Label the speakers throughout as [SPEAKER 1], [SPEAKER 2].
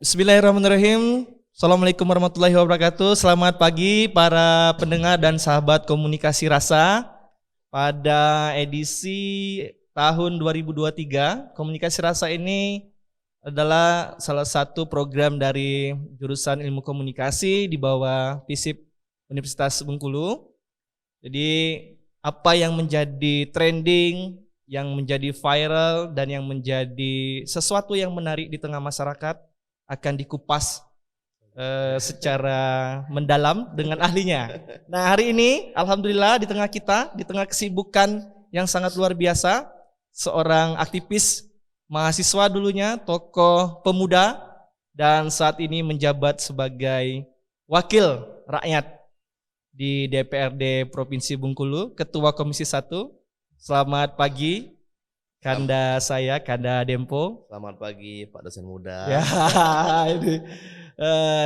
[SPEAKER 1] Bismillahirrahmanirrahim. Assalamualaikum warahmatullahi wabarakatuh. Selamat pagi para pendengar dan sahabat komunikasi rasa. Pada edisi tahun 2023, komunikasi rasa ini adalah salah satu program dari jurusan ilmu komunikasi di bawah FISIP Universitas Bengkulu. Jadi apa yang menjadi trending, yang menjadi viral, dan yang menjadi sesuatu yang menarik di tengah masyarakat akan dikupas secara mendalam dengan ahlinya. Nah, hari ini alhamdulillah di tengah kita, di tengah kesibukan yang sangat luar biasa, seorang aktivis mahasiswa dulunya, tokoh pemuda, dan saat ini menjabat sebagai wakil rakyat di DPRD Provinsi Bengkulu, Ketua Komisi 1. Selamat pagi Kanda saya, Kanda Dempo.
[SPEAKER 2] Selamat pagi Pak dosen muda.
[SPEAKER 1] Ya, ini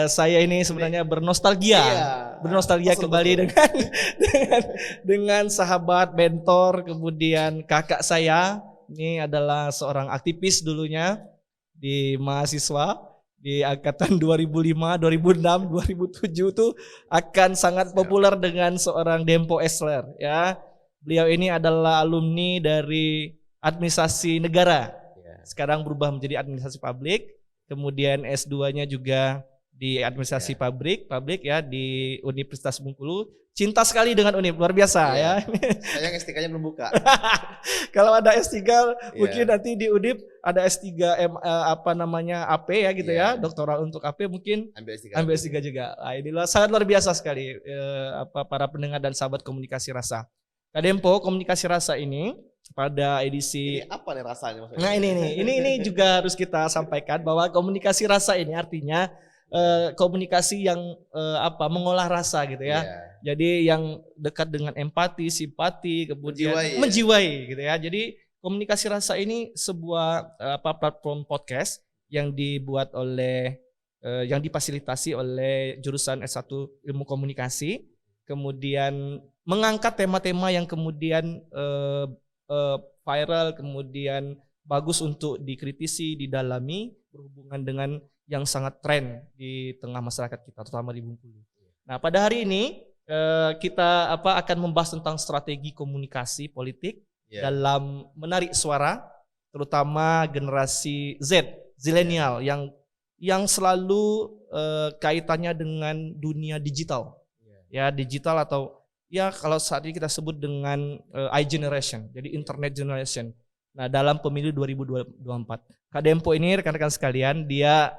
[SPEAKER 1] saya ini sebenarnya bernostalgia, kembali dengan sahabat, mentor, kemudian kakak saya. Ini adalah seorang aktivis dulunya di mahasiswa di angkatan 2005, 2006, 2007 tuh akan sangat populer dengan seorang Dempo Esler. Ya, beliau ini adalah alumni dari administrasi negara, sekarang berubah menjadi administrasi publik, kemudian S2-nya juga di administrasi publik ya di Universitas Bengkulu. Cinta sekali dengan Unip, luar biasa ya.
[SPEAKER 2] Sayang S3-nya belum buka.
[SPEAKER 1] Kalau ada S3 mungkin nanti di Unip ada S3 AP ya gitu ya, doktoral untuk AP mungkin ambil S3 juga. Nah, inilah sangat luar biasa sekali para pendengar dan sahabat komunikasi rasa. Kak Dempo, komunikasi rasa ini pada edisi
[SPEAKER 2] ini apa nih rasanya maksudnya?
[SPEAKER 1] Nah, ini juga harus kita sampaikan bahwa komunikasi rasa ini artinya komunikasi yang mengolah rasa gitu ya. Jadi yang dekat dengan empati, simpati, kemudian menjiwai gitu ya. Jadi komunikasi rasa ini sebuah platform podcast yang dibuat oleh yang difasilitasi oleh jurusan S1 Ilmu Komunikasi, kemudian mengangkat tema-tema yang kemudian viral, kemudian bagus untuk dikritisi, didalami, berhubungan dengan yang sangat tren di tengah masyarakat kita, terutama di Bengkulu. Nah, pada hari ini kita akan membahas tentang strategi komunikasi politik dalam menarik suara, terutama generasi Z, zilenial yang selalu kaitannya dengan dunia digital. Ya, digital atau ya kalau saat ini kita sebut dengan I-generation, jadi internet generation. Nah, dalam pemilu 2024, Kak Dempo ini rekan-rekan sekalian, dia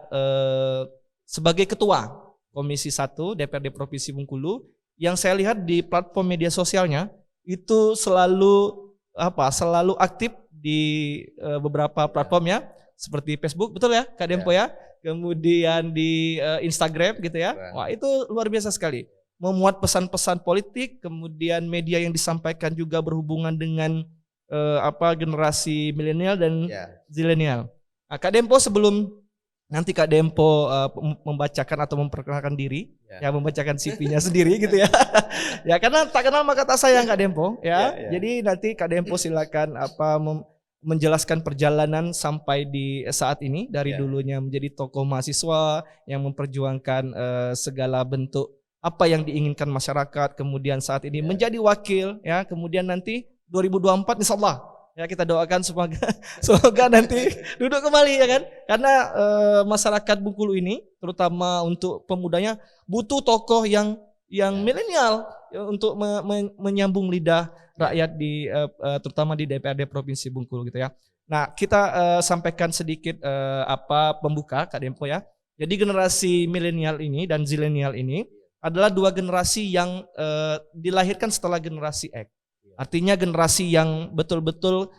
[SPEAKER 1] sebagai ketua Komisi 1 DPRD Provinsi Bengkulu, yang saya lihat di platform media sosialnya itu selalu aktif di beberapa platform ya, seperti Facebook, betul ya Kak Dempo ya? Kemudian di Instagram gitu ya. Wah, itu luar biasa sekali. Memuat pesan-pesan politik, kemudian media yang disampaikan juga berhubungan dengan generasi milenial dan zilenial. Nah, Kak Dempo, sebelum nanti Kak Dempo membacakan atau memperkenalkan diri, membacakan CV-nya sendiri gitu ya. Ya, karena tak kenal maka tak sayang Kak Dempo ya. Jadi nanti Kak Dempo silakan menjelaskan perjalanan sampai di saat ini, dari dulunya menjadi tokoh mahasiswa yang memperjuangkan segala bentuk apa yang diinginkan masyarakat, kemudian saat ini menjadi wakil ya, kemudian nanti 2024 insyaallah ya kita doakan semoga nanti duduk kembali ya kan, karena masyarakat Bengkulu ini terutama untuk pemudanya butuh tokoh yang milenial untuk menyambung lidah rakyat di terutama di DPRD Provinsi Bengkulu gitu ya. Nah, kita sampaikan sedikit pembuka Kak Dempo ya. Jadi generasi milenial ini dan zilenial ini adalah dua generasi yang dilahirkan setelah generasi X. Artinya generasi yang betul-betul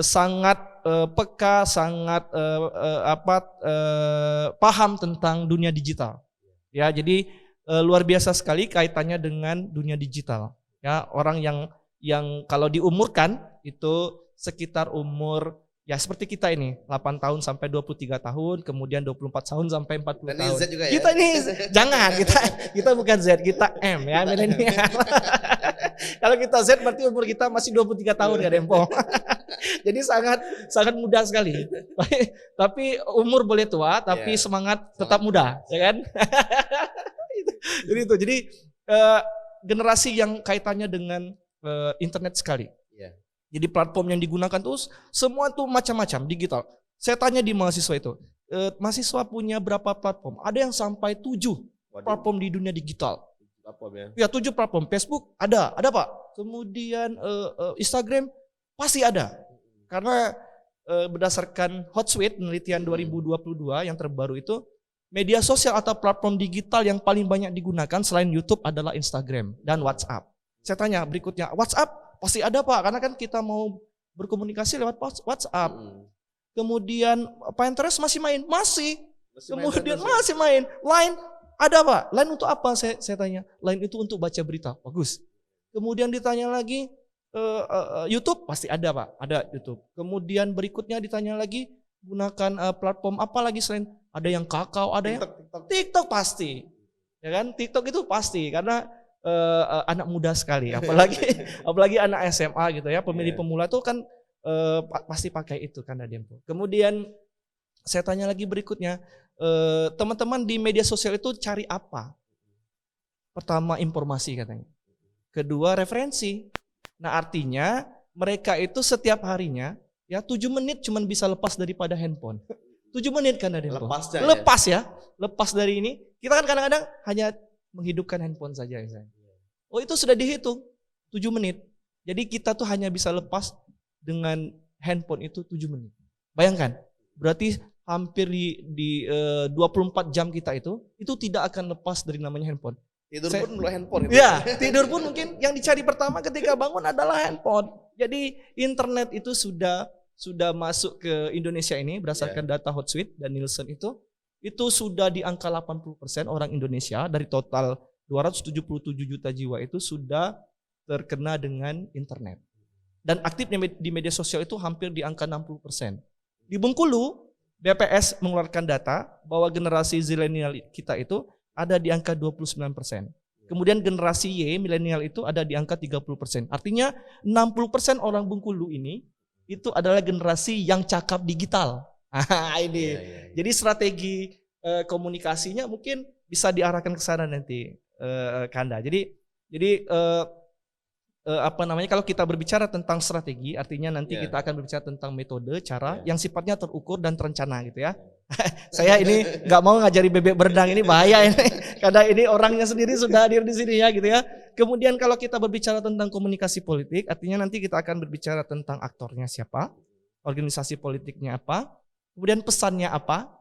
[SPEAKER 1] sangat peka, sangat paham tentang dunia digital. Ya, jadi luar biasa sekali kaitannya dengan dunia digital. Ya, orang yang kalau diumurkan itu sekitar umur ya seperti kita ini 8 tahun sampai 23 tahun, kemudian 24 tahun sampai 40 tahun.
[SPEAKER 2] Z juga ya?
[SPEAKER 1] Kita ini jangan, kita bukan Z, kita M ya, milenial. Kalau kita Z berarti umur kita masih 23 tahun ya Dempo. Jadi sangat sangat mudah sekali. Tapi umur boleh tua, tapi
[SPEAKER 2] Iya.
[SPEAKER 1] semangat tetap muda, ya kan? Jadi itu. Jadi generasi yang kaitannya dengan internet sekali.
[SPEAKER 2] Iya.
[SPEAKER 1] Jadi platform yang digunakan tuh semua tuh macam-macam digital. Saya tanya di mahasiswa itu, mahasiswa punya berapa platform? Ada yang sampai 7
[SPEAKER 2] Waduh,
[SPEAKER 1] platform di dunia digital.
[SPEAKER 2] platform ya.
[SPEAKER 1] Ya 7 platform. Facebook ada Pak. Kemudian Instagram pasti ada. Karena berdasarkan Hotsuite penelitian 2022 yang terbaru itu, media sosial atau platform digital yang paling banyak digunakan selain YouTube adalah Instagram dan WhatsApp. Saya tanya berikutnya, WhatsApp pasti ada Pak, karena kan kita mau berkomunikasi lewat WhatsApp. Kemudian Pinterest masih main? Masih. Kemudian masih main. Line ada Pak. Line untuk apa? Saya tanya. Line itu untuk baca berita. Bagus. Kemudian ditanya lagi, YouTube pasti ada Pak. Ada YouTube. Kemudian berikutnya ditanya lagi, gunakan platform apa lagi selain, ada yang Kakao, ada yang TikTok pasti. Ya kan? TikTok itu pasti karena anak muda sekali, apalagi anak SMA gitu ya, pemilih pemula tuh kan pasti pakai itu kan Dempo. Kemudian saya tanya lagi berikutnya, teman-teman di media sosial itu cari apa? Pertama informasi katanya. Kedua referensi. Nah artinya mereka itu setiap harinya ya 7 menit cuman bisa lepas daripada handphone. 7 menit kan Dempo. Lepas ya. Lepas dari ini. Kita kan kadang-kadang hanya menghidupkan handphone saja misalnya. Oh itu sudah dihitung 7 menit. Jadi kita tuh hanya bisa lepas dengan handphone itu 7 menit. Bayangkan, berarti hampir di 24 jam kita itu tidak akan lepas dari namanya handphone.
[SPEAKER 2] Tidur pun melek handphone.
[SPEAKER 1] Ya, tidur pun mungkin yang dicari pertama ketika bangun adalah handphone. Jadi internet itu sudah masuk ke Indonesia ini berdasarkan data Hotsuite dan Nielsen itu sudah di angka 80% orang Indonesia dari total 277 juta jiwa itu sudah terkena dengan internet. Dan aktif di media sosial itu hampir di angka 60%. Di Bengkulu, BPS mengeluarkan data bahwa generasi zilenial kita itu ada di angka 29%. Kemudian generasi Y, milenial itu ada di angka 30%. Artinya 60% orang Bengkulu ini itu adalah generasi yang cakap digital. Ini. Jadi strategi komunikasinya mungkin bisa diarahkan ke sana nanti, Kanda. Jadi kalau kita berbicara tentang strategi, artinya nanti kita akan berbicara tentang metode, cara yang sifatnya terukur dan terencana gitu ya. Saya ini nggak mau ngajari bebek berenang, ini bahaya ini, karena ini orangnya sendiri sudah hadir di sini ya gitu ya. Kemudian kalau kita berbicara tentang komunikasi politik, artinya nanti kita akan berbicara tentang aktornya siapa, organisasi politiknya apa, kemudian pesannya apa,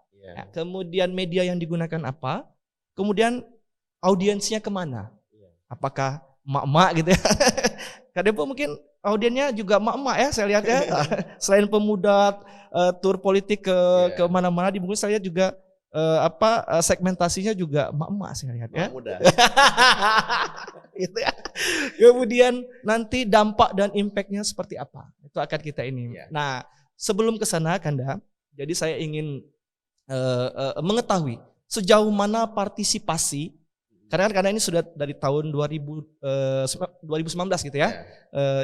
[SPEAKER 1] kemudian media yang digunakan apa, kemudian audiensnya kemana, apakah emak-emak gitu ya. Kadang pun mungkin audiennya juga emak-emak ya saya lihat ya. Selain pemuda tur politik ke mana-mana di Bengkulu, saya lihat juga segmentasinya juga emak-emak saya lihat ya.
[SPEAKER 2] Muda.
[SPEAKER 1] Gitu ya. Kemudian nanti dampak dan impactnya seperti apa? Itu akan kita ini. Nah, sebelum ke sana Kanda, jadi saya ingin mengetahui sejauh mana partisipasi. Karena ini sudah dari tahun 2019 gitu ya.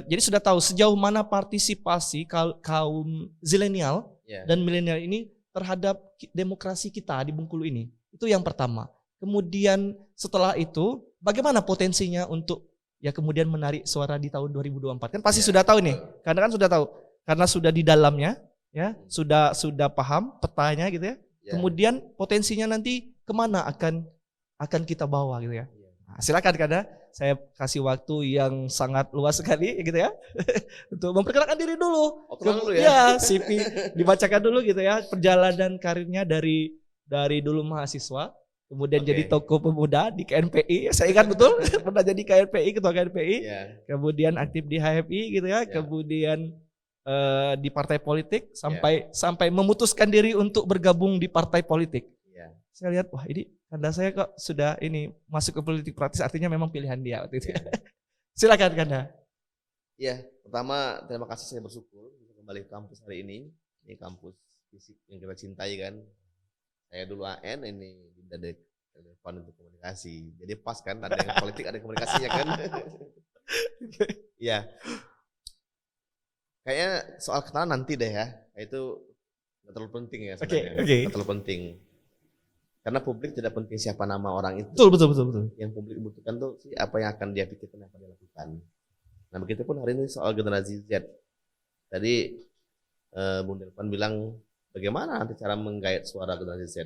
[SPEAKER 1] Jadi sudah tahu sejauh mana partisipasi kaum zilenial dan milenial ini terhadap demokrasi kita di Bengkulu ini. Itu yang pertama. Kemudian setelah itu bagaimana potensinya untuk ya kemudian menarik suara di tahun 2024. Kan pasti sudah tahu nih. Karena kan sudah tahu. Karena sudah di dalamnya ya, sudah paham petanya gitu ya. Kemudian potensinya nanti kemana akan kita bawa gitu ya. Nah, silakan Kanda, saya kasih waktu yang sangat luas sekali gitu ya. Untuk memperkenalkan diri dulu. Ya, CV dibacakan dulu gitu ya. Perjalanan karirnya dari dulu mahasiswa, kemudian jadi tokoh pemuda di KNPI. Saya ingat betul pernah jadi KNPI, ketua KNPI. Kemudian aktif di HFI gitu ya. Kemudian di partai politik sampai memutuskan diri untuk bergabung di partai politik. Saya lihat wah ini Kanda saya kok sudah ini masuk ke politik praktis, artinya memang pilihan dia waktu itu. Silakan Kanda.
[SPEAKER 2] Ya, pertama terima kasih, saya bersyukur bisa kembali ke kampus hari ini. Ini kampus fisik yang kita cintai kan. Saya dulu AN, ini Dinda depan untuk komunikasi. Jadi pas kan ada yang politik ada yang komunikasinya kan. Ya. kayaknya soal kenalan nanti deh ya. Itu nggak terlalu penting ya
[SPEAKER 1] Oke,
[SPEAKER 2] sebenarnya.
[SPEAKER 1] oke.
[SPEAKER 2] Nggak terlalu penting. Karena publik tidak penting siapa nama orang itu.
[SPEAKER 1] Betul.
[SPEAKER 2] Yang publik butuhkan tuh sih apa yang akan dia pikirkan, apa dia lakukan. Nah begitu pun hari ini soal generasi Z. Tadi Bung Delpan bilang bagaimana nanti cara menggait suara generasi Z.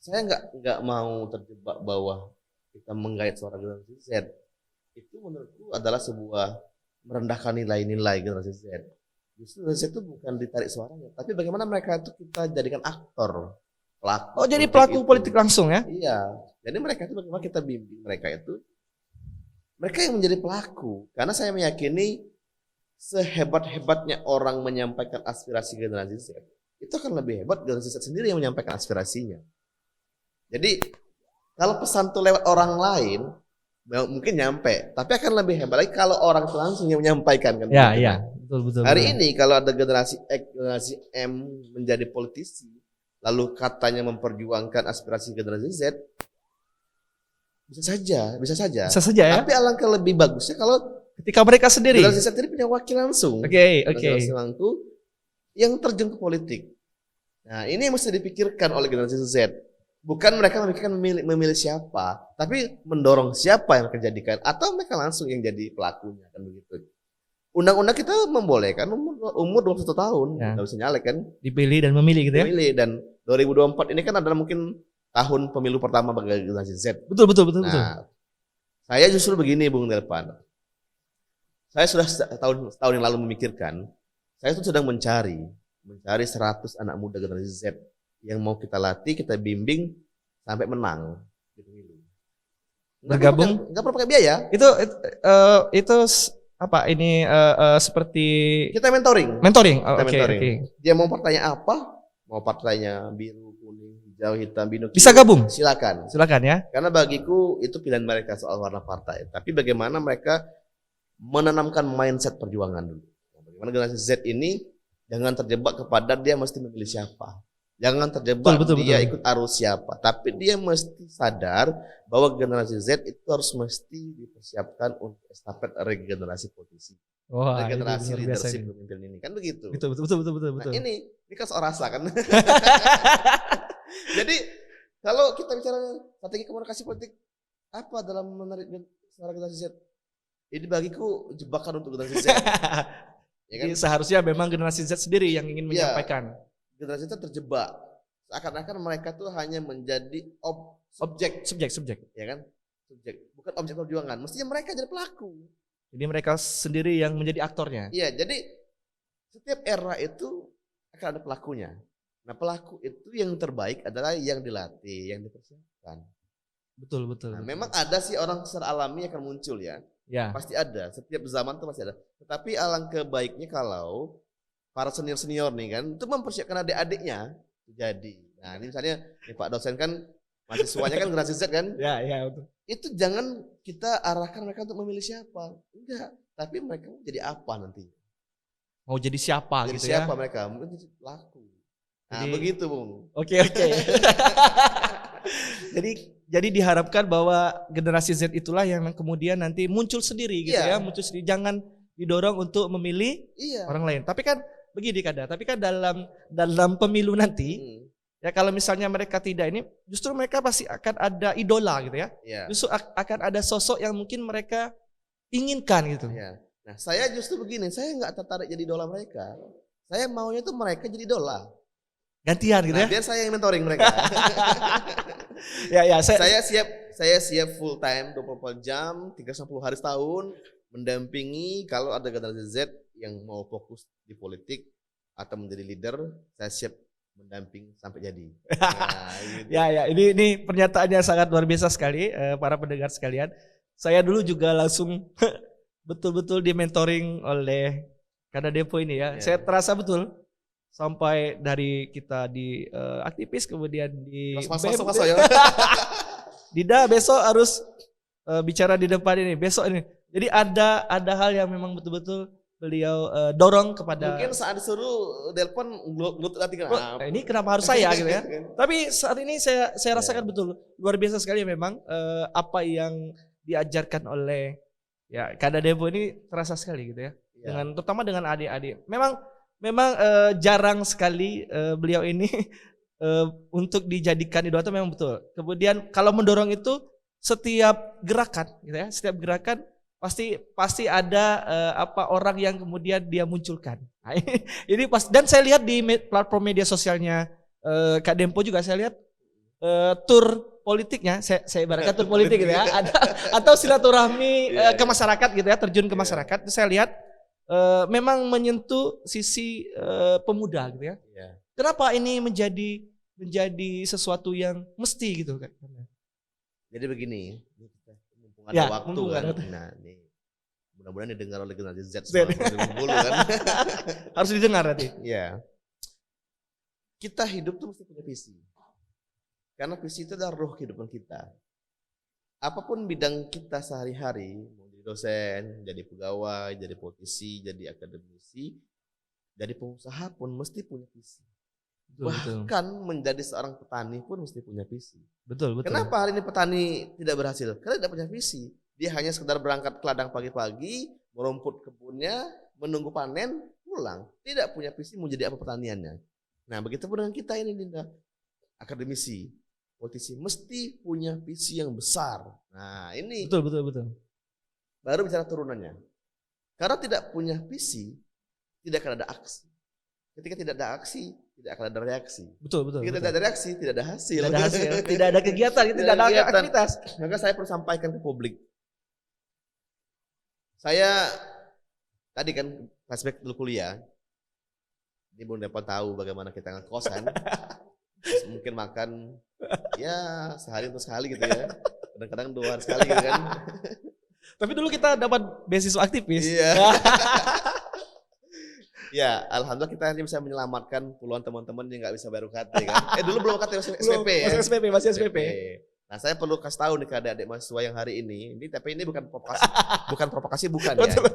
[SPEAKER 2] Saya nggak mau terjebak bahwa kita menggait suara generasi Z. Itu menurutku adalah sebuah merendahkan nilai-nilai generasi Z. Justru generasi Z itu bukan ditarik suaranya, tapi bagaimana mereka itu kita jadikan aktor, pelaku.
[SPEAKER 1] Oh, jadi pelaku politik langsung ya?
[SPEAKER 2] Iya. Jadi mereka itu bagaimana kita bimbing mereka itu, mereka yang menjadi pelaku. Karena saya meyakini sehebat-hebatnya orang menyampaikan aspirasi generasi Z, itu akan lebih hebat generasi Z sendiri yang menyampaikan aspirasinya. Jadi kalau pesan itu lewat orang lain mungkin nyampe, tapi akan lebih hebat lagi kalau orang itu langsung yang menyampaikan kan.
[SPEAKER 1] Ya, betul.
[SPEAKER 2] Hari ini kalau ada generasi X, generasi M menjadi politisi, lalu katanya memperjuangkan aspirasi generasi Z, bisa saja.
[SPEAKER 1] Ya.
[SPEAKER 2] Tapi alangkah lebih bagusnya kalau
[SPEAKER 1] Ketika mereka sendiri.
[SPEAKER 2] generasi Z ini punya wakil langsung.
[SPEAKER 1] Oke.
[SPEAKER 2] Generasi langsung yang terjun ke politik. Nah, ini yang mesti dipikirkan oleh generasi Z. Bukan mereka memikirkan memilih siapa, tapi mendorong siapa yang mereka jadikan, atau mereka langsung yang jadi pelakunya, kan begitu. Undang-undang kita membolehkan umur 21 tahun, nggak bisa nyalek kan?
[SPEAKER 1] Dipilih dan memilih gitu ya?
[SPEAKER 2] Memilih, dan 2024 ini kan adalah mungkin tahun pemilu pertama bagi generasi Z.
[SPEAKER 1] Betul.
[SPEAKER 2] Nah, saya justru begini Bung Delpan. Saya sudah setahun yang lalu memikirkan, saya itu sedang mencari 100 anak muda generasi Z yang mau kita latih, kita bimbing sampai menang di pemilu.
[SPEAKER 1] Bergabung?
[SPEAKER 2] Nggak perlu pakai biaya.
[SPEAKER 1] Itu apa ini seperti
[SPEAKER 2] kita mentoring.
[SPEAKER 1] Oke.
[SPEAKER 2] Dia mau partainya apa? Mau partainya biru, kuning, hijau, hitam, biru.
[SPEAKER 1] Bisa gabung?
[SPEAKER 2] Silakan ya. Karena bagiku itu pilihan mereka soal warna partai. Tapi bagaimana mereka menanamkan mindset perjuangan dulu. Bagaimana generasi Z ini jangan terjebak kepada dia mesti memilih siapa. Jangan terjebak dia ikut arus siapa. Tapi dia mesti sadar bahwa generasi Z itu harus mesti dipersiapkan untuk estafet regenerasi politisi. Regenerasi leadership pemimpin ini. Kan begitu.
[SPEAKER 1] Betul.
[SPEAKER 2] Nah, ini kan soal rasa kan. Jadi kalau kita bicara strategi komunikasi politik apa dalam menarik suara generasi Z? Ini bagiku jebakan untuk generasi Z. Ya kan?
[SPEAKER 1] Seharusnya memang generasi Z sendiri yang ingin menyampaikan.
[SPEAKER 2] Generasi Z terjebak. Seakan-akan mereka tuh hanya menjadi subjek. Ya kan? Subjek. Bukan objek perjuangan. Mestinya mereka jadi pelaku.
[SPEAKER 1] Jadi mereka sendiri yang menjadi aktornya.
[SPEAKER 2] Iya, jadi setiap era itu akan ada pelakunya. Nah, pelaku itu yang terbaik adalah yang dilatih, yang dipersiapkan.
[SPEAKER 1] Betul.
[SPEAKER 2] Nah, memang ada sih orang secara alami akan muncul ya. Pasti ada, setiap zaman itu pasti ada. Tetapi alangkah baiknya kalau para senior nih kan itu mempersiapkan adik-adiknya jadi. Nah, ini misalnya Pak dosen kan mahasiswanya kan generasi Z kan?
[SPEAKER 1] Ya, betul.
[SPEAKER 2] Itu jangan kita arahkan mereka untuk memilih siapa. Enggak, tapi mereka mau jadi apa nanti?
[SPEAKER 1] Mau jadi siapa
[SPEAKER 2] jadi
[SPEAKER 1] gitu
[SPEAKER 2] siapa
[SPEAKER 1] ya?
[SPEAKER 2] Mereka? Mungkin jadi pelaku. Nah,
[SPEAKER 1] Jadi,
[SPEAKER 2] begitu, Bung.
[SPEAKER 1] Oke. Jadi diharapkan bahwa generasi Z itulah yang kemudian nanti muncul sendiri gitu ya, muncul sendiri, jangan didorong untuk memilih orang lain. Tapi kan begini tapi kan dalam pemilu nanti ya kalau misalnya mereka tidak ini, justru mereka pasti akan ada idola gitu ya. Justru akan ada sosok yang mungkin mereka inginkan gitu.
[SPEAKER 2] Nah, saya justru begini, saya nggak tertarik jadi idola mereka. Saya maunya tuh mereka jadi idola.
[SPEAKER 1] Gantian gitu ya.
[SPEAKER 2] Biar saya yang mentoring mereka. Saya siap full time 24 jam, 360 hari setahun mendampingi kalau ada generasi Z yang mau fokus di politik atau menjadi leader, saya siap mendamping sampai jadi. Nah, gitu.
[SPEAKER 1] Ini pernyataannya sangat luar biasa sekali para pendengar sekalian. Saya dulu juga langsung betul-betul di mentoring oleh Kada Depo ini ya. Saya terasa betul. Sampai dari kita di aktivis kemudian di
[SPEAKER 2] masuk ya.
[SPEAKER 1] Dida besok harus bicara di depan ini besok ini. Jadi ada hal yang memang betul-betul beliau dorong kepada.
[SPEAKER 2] Mungkin saat disuruh Delpan ngelut hati kan.
[SPEAKER 1] Ini kenapa harus saya gitu ya. Tapi saat ini saya rasakan betul luar biasa sekali memang apa yang diajarkan oleh Kada Depo ini terasa sekali gitu ya. dengan terutama dengan adik-adik. Memang jarang sekali beliau ini untuk dijadikan idola itu memang betul. Kemudian kalau mendorong itu setiap gerakan gitu ya, setiap gerakan pasti ada orang yang kemudian dia munculkan. Nah, ini pas, dan saya lihat di platform media sosialnya Kak Dempo juga saya lihat tur politiknya, saya ibaratkan tur politik gitu ya, atau silaturahmi ke masyarakat gitu ya, terjun ke masyarakat. Itu saya lihat memang menyentuh sisi pemuda gitu ya. Kenapa ini menjadi sesuatu yang mesti gitu kan?
[SPEAKER 2] Jadi begini, mumpung ada waktu kan. Nah, nih mudah-mudahan didengar oleh generasi Z semua kan.
[SPEAKER 1] Harus didengar nanti.
[SPEAKER 2] Iya. Kita hidup tuh mesti punya visi. Karena visi itu adalah roh kehidupan kita. Apapun bidang kita sehari-hari, mau jadi dosen, jadi pegawai, jadi politisi, jadi akademisi, jadi pengusaha pun mesti punya visi. Bahkan menjadi seorang petani pun mesti punya visi.
[SPEAKER 1] Betul.
[SPEAKER 2] Kenapa hari ini petani tidak berhasil? Karena tidak punya visi. Dia hanya sekedar berangkat ke ladang pagi-pagi, merumput kebunnya, menunggu panen, pulang. Tidak punya visi mau jadi apa pertaniannya. Nah, begitu pun dengan kita ini, Dinda. Akademisi, politisi mesti punya visi yang besar. Nah, ini
[SPEAKER 1] betul.
[SPEAKER 2] Baru bicara turunannya. Karena tidak punya visi, tidak akan ada aksi. Ketika tidak ada aksi, tidak akan ada reaksi.
[SPEAKER 1] Betul.
[SPEAKER 2] Ketika tidak ada reaksi, tidak ada hasil.
[SPEAKER 1] Tidak ada kegiatan, tidak ada aktivitas.
[SPEAKER 2] Maka saya perlu sampaikan ke publik. Saya tadi kan flashback dulu kuliah. Ini belum dapat tahu bagaimana kita ngekos kan. Mungkin makan ya sehari untuk sekali gitu ya. Kadang-kadang 2 hari sekali gitu kan.
[SPEAKER 1] Tapi dulu kita dapat beasiswa aktivis.
[SPEAKER 2] Iya. Ya, alhamdulillah kita hanya bisa menyelamatkan puluhan teman-teman yang nggak bisa bayar UKT kan. Dulu belum UKT, SPP ya.
[SPEAKER 1] Masih SPP.
[SPEAKER 2] Nah, saya perlu kasih tahu nih ke adik-adik mahasiswa yang hari ini. Tapi ini bukan provokasi, bukan ya.
[SPEAKER 1] Betul.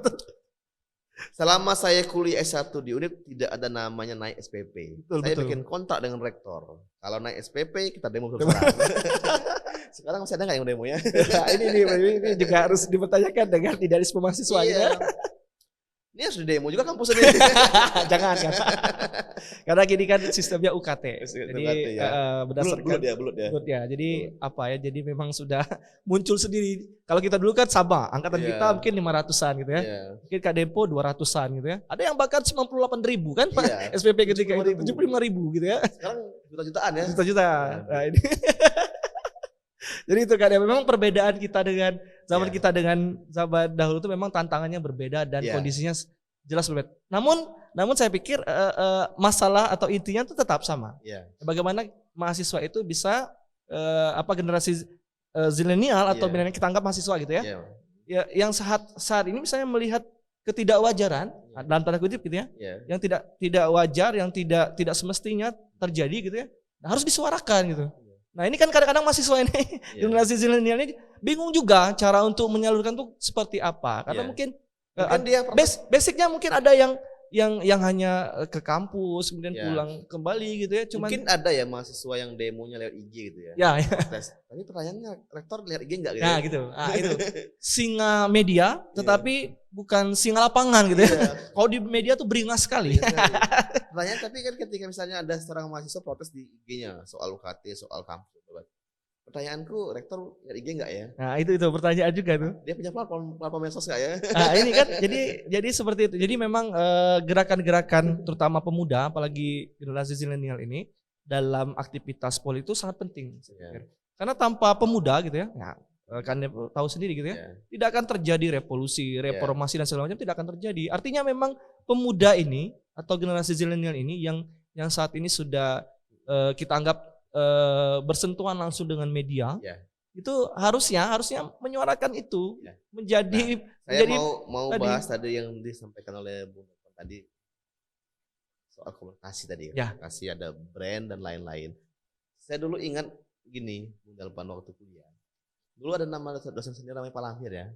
[SPEAKER 2] Selama saya kuliah S1 di UNIF tidak ada namanya naik SPP. Saya bikin kontrak dengan rektor. Kalau naik SPP kita demo bersama. Sekarang masih ada nggak yang demo ya?
[SPEAKER 1] ini juga harus dipertanyakan dengan idealisme mahasiswa ya.
[SPEAKER 2] Ini harus di demo juga kampus ini.
[SPEAKER 1] Jangan. Karena gini kan sistemnya UKT. Jadi berdasarkan
[SPEAKER 2] bulut ya.
[SPEAKER 1] Jadi Jadi memang sudah muncul sendiri. Kalau kita dulu kan sama, angkatan kita mungkin 500-an gitu ya. Mungkin Kak Dempo 200-an gitu ya. Ada yang bahkan 98.000 kan SPP ketika itu 75.000 gitu ya.
[SPEAKER 2] Sekarang juta-jutaan ya.
[SPEAKER 1] Juta-jutaan. Nah, ini jadi itu kan ya, memang perbedaan kita dengan zaman kita dengan zaman dahulu itu memang tantangannya berbeda dan kondisinya jelas berbeda. Namun saya pikir masalah atau intinya itu tetap sama. Bagaimana mahasiswa itu bisa generasi zilenial atau milenial kita anggap mahasiswa gitu ya. Ya yang saat ini misalnya melihat ketidakwajaran dalam tanda kutip gitu ya. Yang tidak wajar, yang tidak semestinya terjadi gitu ya. Nah, harus disuarakan gitu. Nah ini kan kadang-kadang mahasiswa ini generasi zilenial ini bingung juga cara untuk menyalurkan itu seperti apa. Karena mungkin dia basicnya mungkin ada yang hanya ke kampus kemudian pulang kembali gitu ya.
[SPEAKER 2] Mungkin ada ya mahasiswa yang demonya lewat IG gitu ya. Tapi pertanyaannya rektor lihat IG enggak gitu?
[SPEAKER 1] Nah gitu. Itu singa media tetapi bukan singa lapangan gitu ya. Kalau di media tuh beringas sekali.
[SPEAKER 2] Pertanyaan tapi kan ketika misalnya ada seorang mahasiswa protes di IG-nya soal UKT, soal kampus. Pertanyaanku, rektor lihat IG enggak ya?
[SPEAKER 1] Nah itu pertanyaan juga tuh.
[SPEAKER 2] Dia punya platform medsos enggak ya?
[SPEAKER 1] Nah ini kan jadi seperti itu. Jadi memang gerakan-gerakan terutama pemuda, apalagi generasi zilenial ini dalam aktivitas politik itu sangat penting. Karena tanpa pemuda gitu ya, kan tahu sendiri gitu ya, tidak akan terjadi revolusi, reformasi dan segala macam tidak akan terjadi. Artinya memang pemuda ini atau generasi zilenial ini yang saat ini sudah kita anggap bersentuhan langsung dengan media, itu harusnya menyuarakan itu menjadi.
[SPEAKER 2] Saya mau bahas tadi yang disampaikan oleh Bung Delpan tadi soal komunikasi tadi. Komunikasi ada brand dan lain-lain. Saya dulu ingat gini, Bung Delpan waktu kuliah. Dulu ada nama dosen senior namanya Pak Lamir ya.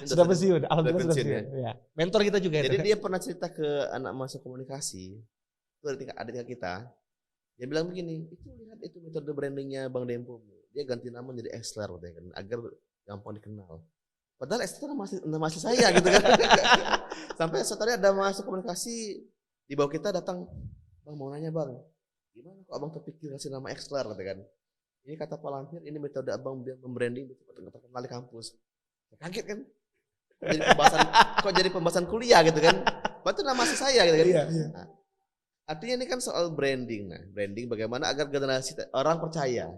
[SPEAKER 1] Sudah pensiun, alhamdulillah sudah pensiun. Ya. Mentor kita juga.
[SPEAKER 2] Jadi dia pernah cerita ke anak mahasiswa komunikasi, itu ada tingkat kita. Dia bilang begini, lihat itu metode brandingnya Bang Dempo. Dia ganti nama jadi Exler agar gampang dikenal. Padahal S itu nama asli saya gitu kan. Sampai suatu hari ada masuk komunikasi di bawah kita datang, bang mau nanya bang, gimana kok abang terpikir kasih nama Exler gitu kan. Ini kata Pak Lampir, ini metode abang biar membranding terkenal di kampus. Kaget kan. Kok jadi pembahasan kuliah gitu kan. Itu nama asli saya gitu kan.
[SPEAKER 1] Iya.
[SPEAKER 2] Nah, artinya ini kan soal branding. Nah, branding bagaimana agar generasi orang percaya.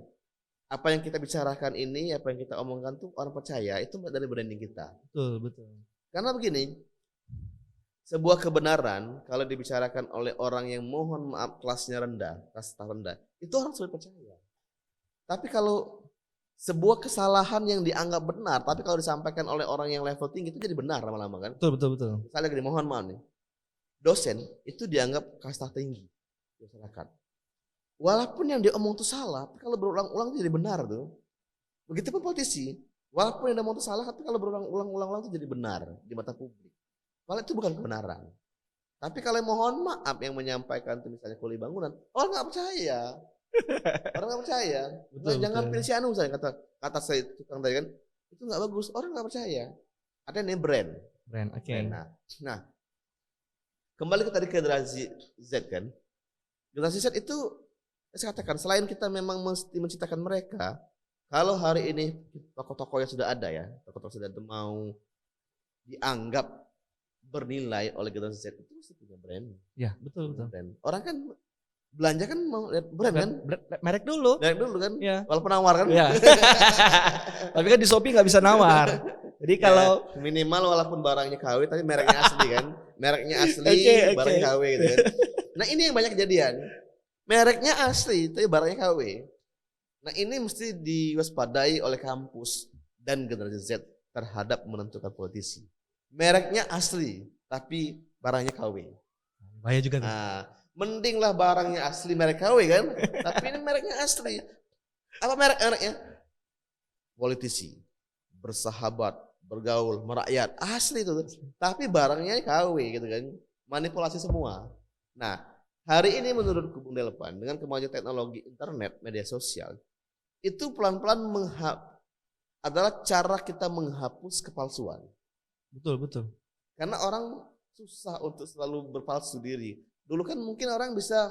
[SPEAKER 2] Apa yang kita bicarakan ini, apa yang kita omongkan tuh orang percaya, itu dari branding kita.
[SPEAKER 1] Betul.
[SPEAKER 2] Karena begini, sebuah kebenaran kalau dibicarakan oleh orang yang mohon maaf kelasnya rendah, kelas rendah, itu orang sulit percaya. Tapi kalau sebuah kesalahan yang dianggap benar, tapi kalau disampaikan oleh orang yang level tinggi itu jadi benar lama-lama kan.
[SPEAKER 1] Betul.
[SPEAKER 2] Misalnya gini, mohon maaf nih, dosen itu dianggap kasta tinggi di masyarakat. Walaupun yang dia omong itu salah, tapi kalau berulang-ulang itu jadi benar tuh. Begitupun politisi, walaupun yang dia omong itu salah, tapi kalau berulang-ulang itu jadi benar di mata publik. Padahal itu bukan kebenaran. Tapi kalau mohon maaf yang menyampaikan itu misalnya kuli bangunan, orang nggak percaya. Orang nggak percaya. Jangan pilih si Anu saya kata saya tukang tadi kan, itu nggak bagus. Orang nggak percaya. Ada yang brand.
[SPEAKER 1] Oke.
[SPEAKER 2] Nah, kembali ke tadi ke generasi Z kan. Generasi Z itu saya katakan selain kita memang mesti menciptakan mereka, kalau hari ini tokoh-tokoh yang sudah ada ya, tokoh-tokoh sudah mau dianggap bernilai oleh generasi Z itu mesti punya brand.
[SPEAKER 1] Ya, betul.
[SPEAKER 2] Brand. Orang kan belanja kan mau lihat brand kan?
[SPEAKER 1] Merek dulu.
[SPEAKER 2] Merek dulu kan?
[SPEAKER 1] Ya.
[SPEAKER 2] Walaupun nawar kan?
[SPEAKER 1] Ya. Tapi kan di Shopee nggak bisa nawar. Jadi kalau
[SPEAKER 2] minimal walaupun barangnya KW tapi mereknya asli kan? Mereknya asli, barangnya KW gitu kan. Nah, ini yang banyak kejadian. Mereknya asli, tapi barangnya KW. Nah, ini mesti diwaspadai oleh kampus dan generasi Z terhadap menentukan politisi. Mereknya asli, tapi barangnya KW.
[SPEAKER 1] Bahaya juga tuh.
[SPEAKER 2] Nah, mendinglah barangnya asli merek KW kan, tapi ini mereknya asli. Apa mereknya? Politisi, bersahabat, bergaul, merakyat, asli itu. Tapi barangnya KW gitu kan, manipulasi semua. Nah, hari ini menurut Bung Delpan dengan kemajuan teknologi internet, media sosial, itu pelan-pelan adalah cara kita menghapus kepalsuan.
[SPEAKER 1] Betul.
[SPEAKER 2] Karena orang susah untuk selalu berpalsu diri. Dulu kan mungkin orang bisa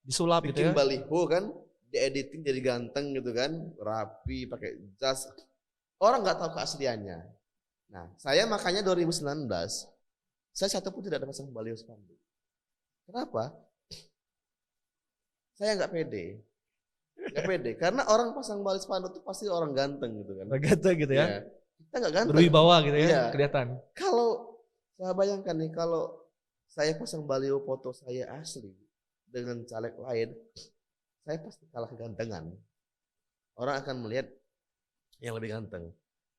[SPEAKER 1] disulap
[SPEAKER 2] bikin
[SPEAKER 1] gitu ya.
[SPEAKER 2] baliho kan, diediting jadi ganteng gitu kan, rapi, pakai jas. Orang nggak tahu keasliannya. Nah, saya makanya 2019, saya satu pun tidak ada pasang baliho spanduk. Kenapa? Saya nggak pede. Karena orang pasang baliho spanduk itu pasti orang ganteng gitu kan.
[SPEAKER 1] Ganteng gitu ya.
[SPEAKER 2] Kita nggak ganteng.
[SPEAKER 1] Berwibawa gitu ya,
[SPEAKER 2] iya.
[SPEAKER 1] Kelihatan.
[SPEAKER 2] Kalau saya bayangkan nih, kalau saya pasang baliho foto saya asli dengan caleg lain, saya pasti kalah kegantengan. Orang akan melihat yang lebih ganteng.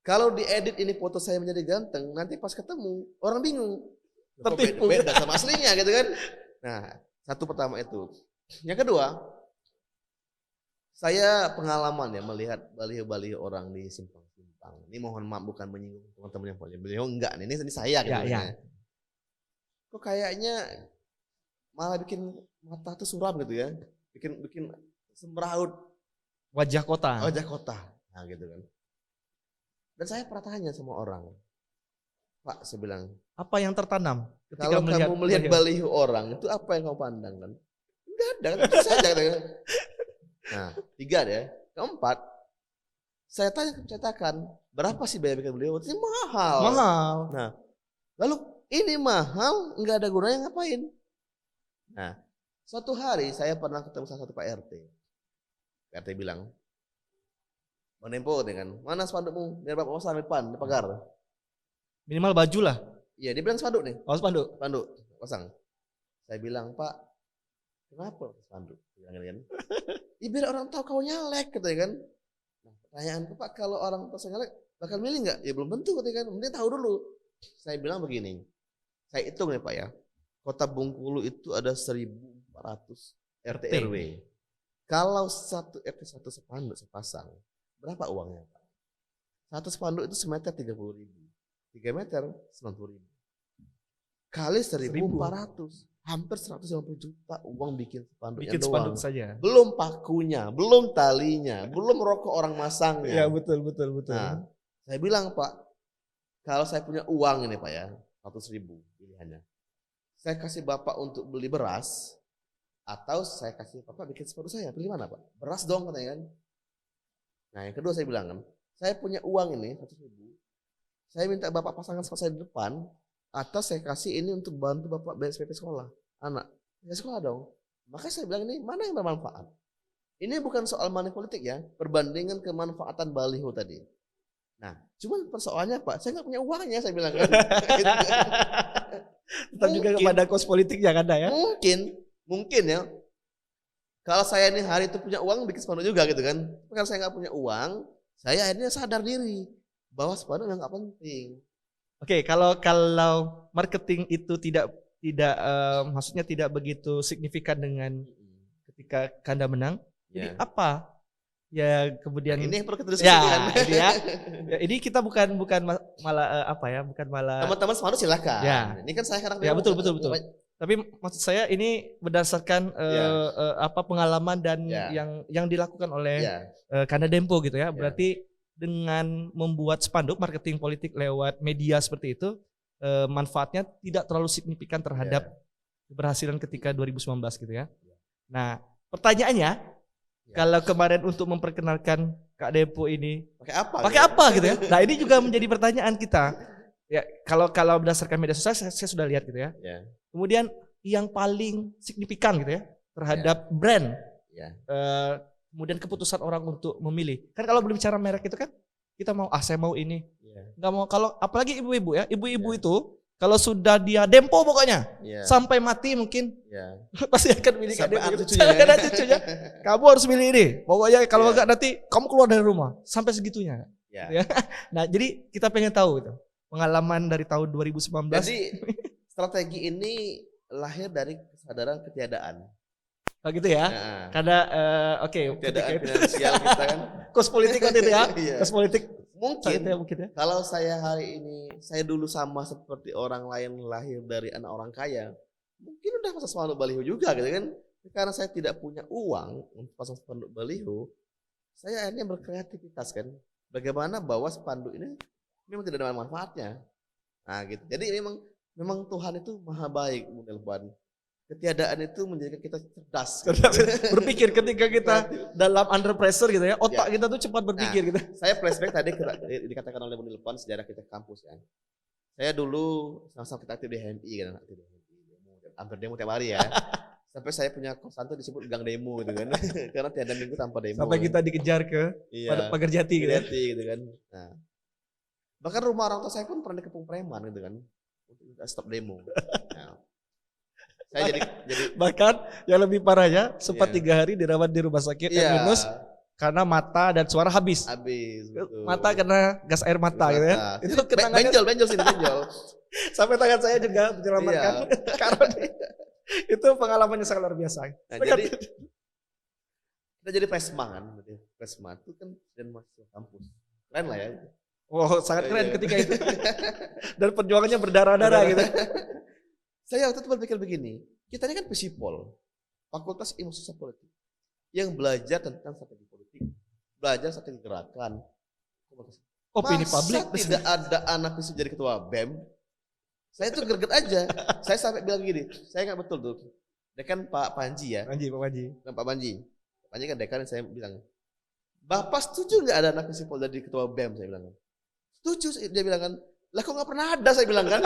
[SPEAKER 2] Kalau diedit ini foto saya menjadi ganteng, nanti pas ketemu orang bingung.
[SPEAKER 1] Tertipu.
[SPEAKER 2] Beda sama aslinya gitu kan. Nah, satu pertama itu. Yang kedua, saya pengalaman ya melihat baliho-baliho orang di simpang-simpang. Ini mohon maaf bukan menyinggung teman-teman yang baliho, enggak. Ini saya gitu.
[SPEAKER 1] Ya.
[SPEAKER 2] Kok kayaknya malah bikin mata tuh suram gitu ya. Bikin semeraut
[SPEAKER 1] Wajah kota.
[SPEAKER 2] Nah, gitu kan. Dan saya pernah tanya sama orang. Pak, saya bilang,
[SPEAKER 1] apa yang tertanam ketika
[SPEAKER 2] kalau kamu melihat baliho orang, itu apa yang kamu pandang kan? Enggak ada, itu saja. Nah, 3 deh. Keempat, saya tanya ke cetakan, berapa sih biaya bikin baliho? Ini mahal. Nah, lalu ini mahal, enggak ada gunanya ngapain? Nah, suatu hari saya pernah ketemu salah satu Pak RT. Pak RT bilang, Bang Dempo dengan mana spandukmu? Biar Bapak pasang di depan, di pagar.
[SPEAKER 1] Minimal baju lah.
[SPEAKER 2] Iya, dia bilang spanduk nih.
[SPEAKER 1] Oh, spanduk.
[SPEAKER 2] Spanduk, pasang. Saya bilang, Pak, kenapa spanduk? Bilang kan. Ya, biar orang tahu kau nyalek, katanya kan. Nah, pertanyaan Pak, kalau orang tahu nyalek, bakal milih nggak? Ya belum tentu, katanya kan. Mending tahu dulu. Saya bilang begini, saya hitung nih Pak ya. Kota Bengkulu itu ada 1.400 RT RW. Kalau satu RT satu spanduk sepasang, berapa uangnya Pak? Satu spanduk itu semeter 30.000. 3 meter 90.000. Kali 1.400, hampir 150 juta uang bikin spanduknya doang.
[SPEAKER 1] Spanduk saja.
[SPEAKER 2] Belum pakunya, belum talinya, belum rokok orang masangnya.
[SPEAKER 1] Ya betul.
[SPEAKER 2] Nah, saya bilang Pak, kalau saya punya uang ini Pak ya, 100.000 pilihannya. Saya kasih Bapak untuk beli beras, atau saya kasih Bapak bikin sepatu saya, pilih mana Pak? Beras dong katanya kan. Nah yang kedua saya bilang kan, saya punya uang ini 100.000, saya minta Bapak pasangkan sepatu saya di depan, atau saya kasih ini untuk bantu Bapak bayar SPP sekolah anak. Ya sekolah dong. Makanya saya bilang ini mana yang bermanfaat. Ini bukan soal money politik ya, perbandingan kemanfaatan baliho tadi. Nah, cuman persoalannya Pak, saya nggak punya uangnya, saya bilang kan.
[SPEAKER 1] Tetap juga kepada kos politiknya kan ya.
[SPEAKER 2] Mungkin ya. Kalau saya ini hari itu punya uang bikin spanduk juga gitu kan. Tapi kalau saya nggak punya uang, saya akhirnya sadar diri bahwa spanduk nggak penting.
[SPEAKER 1] Oke, kalau marketing itu tidak maksudnya tidak begitu signifikan dengan ketika Anda menang. Jadi apa? Ya kemudian
[SPEAKER 2] nah, ini yang perlu kita diskusikan.
[SPEAKER 1] Ini ya. Ini kita bukan malah bukan malah
[SPEAKER 2] teman-teman semua silakan.
[SPEAKER 1] Ya.
[SPEAKER 2] Ini kan saya kadang
[SPEAKER 1] betul. Tapi maksud saya ini berdasarkan pengalaman dan yang dilakukan oleh Kanda Dempo gitu ya. Berarti dengan membuat spanduk marketing politik lewat media seperti itu manfaatnya tidak terlalu signifikan terhadap keberhasilan ketika 2019 gitu ya. Nah, pertanyaannya kalau kemarin untuk memperkenalkan Kak Dempo ini pakai apa gitu ya. Nah, ini juga menjadi pertanyaan kita. Ya, kalau berdasarkan media sosial saya sudah lihat gitu ya. Kemudian yang paling signifikan gitu ya terhadap brand. Kemudian keputusan orang untuk memilih. Kan kalau berbicara merek itu kan kita mau saya mau ini. Enggak mau kalau apalagi ibu-ibu ya. Ibu-ibu itu kalau sudah dia Dempo pokoknya sampai mati mungkin pasti akan milih
[SPEAKER 2] sampai
[SPEAKER 1] Kak Dempo.
[SPEAKER 2] cucunya.
[SPEAKER 1] Kamu harus milih ini. Pokoknya kalau enggak nanti kamu keluar dari rumah sampai segitunya. Nah, jadi kita pengen tahu itu pengalaman dari tahun 2019.
[SPEAKER 2] Jadi strategi ini lahir dari kesadaran ketiadaan.
[SPEAKER 1] Oh gitu ya. Karena
[SPEAKER 2] ketiadaan finansial kita kan.
[SPEAKER 1] Kos politik waktu itu ya. Kos politik.
[SPEAKER 2] Mungkin
[SPEAKER 1] ya.
[SPEAKER 2] Kalau saya hari ini, saya dulu sama seperti orang lain lahir dari anak orang kaya, mungkin udah pasang spanduk baliho juga gitu kan. Karena saya tidak punya uang untuk pasang spanduk baliho, saya akhirnya berkreativitas kan. Bagaimana bahwa spanduk ini memang tidak ada manfaatnya. Nah gitu. Jadi memang Tuhan itu maha baik model ban. Ketiadaan itu menjadikan kita cerdas.
[SPEAKER 1] Berpikir ketika kita dalam under pressure gitu ya, otak kita tuh cepat berpikir gitu.
[SPEAKER 2] Saya flashback tadi dikatakan oleh Bung Nilpan sejarah kita kampus ya. Saya dulu sama-sama kita aktif di HMI kan, hampir demo tiap hari ya. Sampai saya punya kosan tuh disebut gang demo gitu kan. Karena tiada minggu tanpa demo.
[SPEAKER 1] Sampai kita dikejar ke Pagar Jati gitu ya.
[SPEAKER 2] Gitu kan. Nah, bahkan rumah orang tua saya pun pernah dikepung preman gitu kan. Untuk stop demo. Nah, saya jadi
[SPEAKER 1] bahkan yang lebih parahnya sempat 3 hari dirawat di rumah sakit minus karena mata dan suara habis.
[SPEAKER 2] Betul.
[SPEAKER 1] Mata kena gas air mata gitu ya. Itu kenangannya
[SPEAKER 2] benjol sini benjol.
[SPEAKER 1] Sampai tangan saya juga menyelamatkan karena itu pengalamannya sangat luar biasa.
[SPEAKER 2] Nah, jadi kita jadi presma kan, presma itu kan dan mahasiswa kampus. Keren lah ya.
[SPEAKER 1] Oh, sangat keren ketika itu. Dan perjuangannya berdarah-darah gitu.
[SPEAKER 2] Saya waktu itu berpikir begini, kita ini kan Fisipol, Fakultas Ilmu Sosial Politik, yang belajar tentang strategi politik, belajar strategi gerakan.
[SPEAKER 1] Opini publik.
[SPEAKER 2] Tidak ada anak Fisip jadi ketua BEM? Saya tuh greget aja. Saya sampai bilang gini, saya nggak betul tuh. Dekan Pak Panji ya.
[SPEAKER 1] Pak Panji.
[SPEAKER 2] Pak Panji kan dekan, saya bilang, Bapak setuju nggak ada anak Fisipol jadi ketua BEM? Saya bilang. Setuju, dia bilang kan. Lah kok nggak pernah ada, saya bilang kan.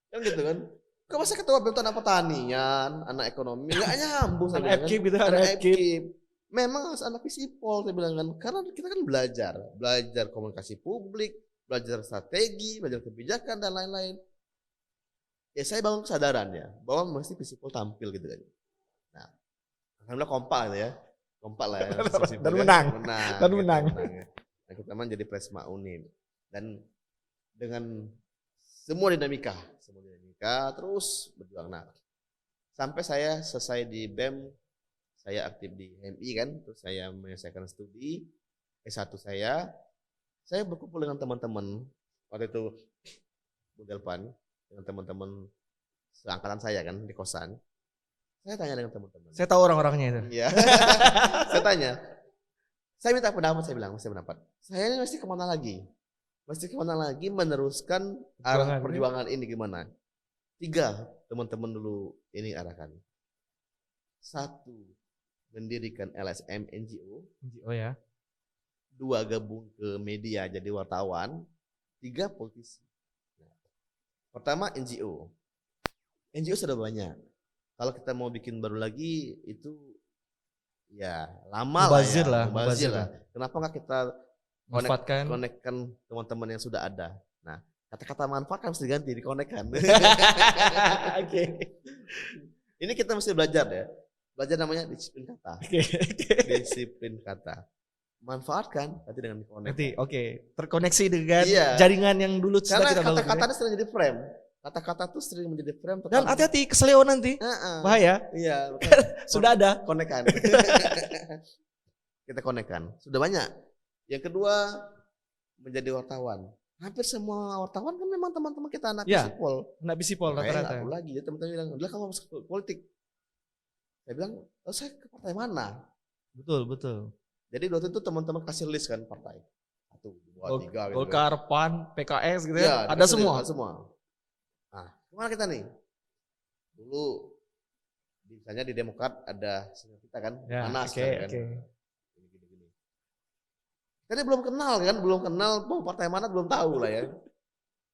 [SPEAKER 2] Kan gitu kan. Kok masa ketua BEM itu anak pertanian, anak ekonomi, nggak nyambung.
[SPEAKER 1] Anak FKIP gitu, anak FKIP.
[SPEAKER 2] Memang harus anak Fisipol, saya bilang kan. Karena kita kan belajar komunikasi publik, belajar strategi, belajar kebijakan dan lain-lain. Ya saya bangun kesadaran ya, bahwa mesti Fisipol tampil gitu kan. Nah, alhamdulillah kompak gitu ya. Kompak lah ya.
[SPEAKER 1] Dan menang.
[SPEAKER 2] Nah, kita menjadi Presma Unim. Dan dengan semua dinamika terus berjuang. Nah, sampai saya selesai di BEM, saya aktif di HMI kan, terus saya menyelesaikan studi S1 saya berkumpul dengan teman-teman waktu itu Budelpan, dengan teman-teman seangkatan saya kan di kosan. Saya tanya dengan teman-teman.
[SPEAKER 1] Saya tahu orang-orangnya itu.
[SPEAKER 2] Iya. Saya tanya. Saya minta pendapat, saya bilang, saya ini mesti kemana lagi? Mesti kemana lagi meneruskan arah perjuangan ini gimana? 3 teman-teman dulu ini arahkan. 1, mendirikan LSM NGO.
[SPEAKER 1] NGO ya.
[SPEAKER 2] 2, gabung ke media jadi wartawan. 3, politisi. Nah, pertama NGO. NGO sudah banyak. Kalau kita mau bikin baru lagi itu ya lama
[SPEAKER 1] mubazir
[SPEAKER 2] lah.
[SPEAKER 1] Mubazir lah.
[SPEAKER 2] Kenapa nggak kita konekkan teman-teman yang sudah ada. Nah, kata-kata manfaat kan mesti diganti, dikonekkan. Oke. Ini kita mesti belajar ya. Belajar namanya disiplin kata. Disiplin kata. Manfaatkan nanti dengan dikonekkan.
[SPEAKER 1] Nanti terkoneksi dengan jaringan yang dulu sudah kita bangun.
[SPEAKER 2] Karena kata-kata sering jadi frame. Kata-kata tuh sering menjadi frame.
[SPEAKER 1] Dan hati-hati keseleo nanti. Bahaya.
[SPEAKER 2] Iya.
[SPEAKER 1] Sudah ada.
[SPEAKER 2] Konekkan. Kita konekkan. Sudah banyak. Yang kedua, menjadi wartawan. Hampir semua wartawan kan memang teman-teman kita anak bisipol.
[SPEAKER 1] Anak bisipol rata-rata.
[SPEAKER 2] Aku lagi, jadi teman-teman bilang, udah kamu masuk politik. Saya bilang, saya ke partai mana?
[SPEAKER 1] Betul.
[SPEAKER 2] Jadi waktu itu teman-teman kasih list kan partai. 1, 2, 3 gitu.
[SPEAKER 1] Golkar, PAN, PKS gitu ya. Ada semua.
[SPEAKER 2] Nah, kemana kita nih? Dulu, misalnya di Demokrat ada senior kita kan, Anas kan. Tadi belum kenal mau partai mana belum tahu lah ya.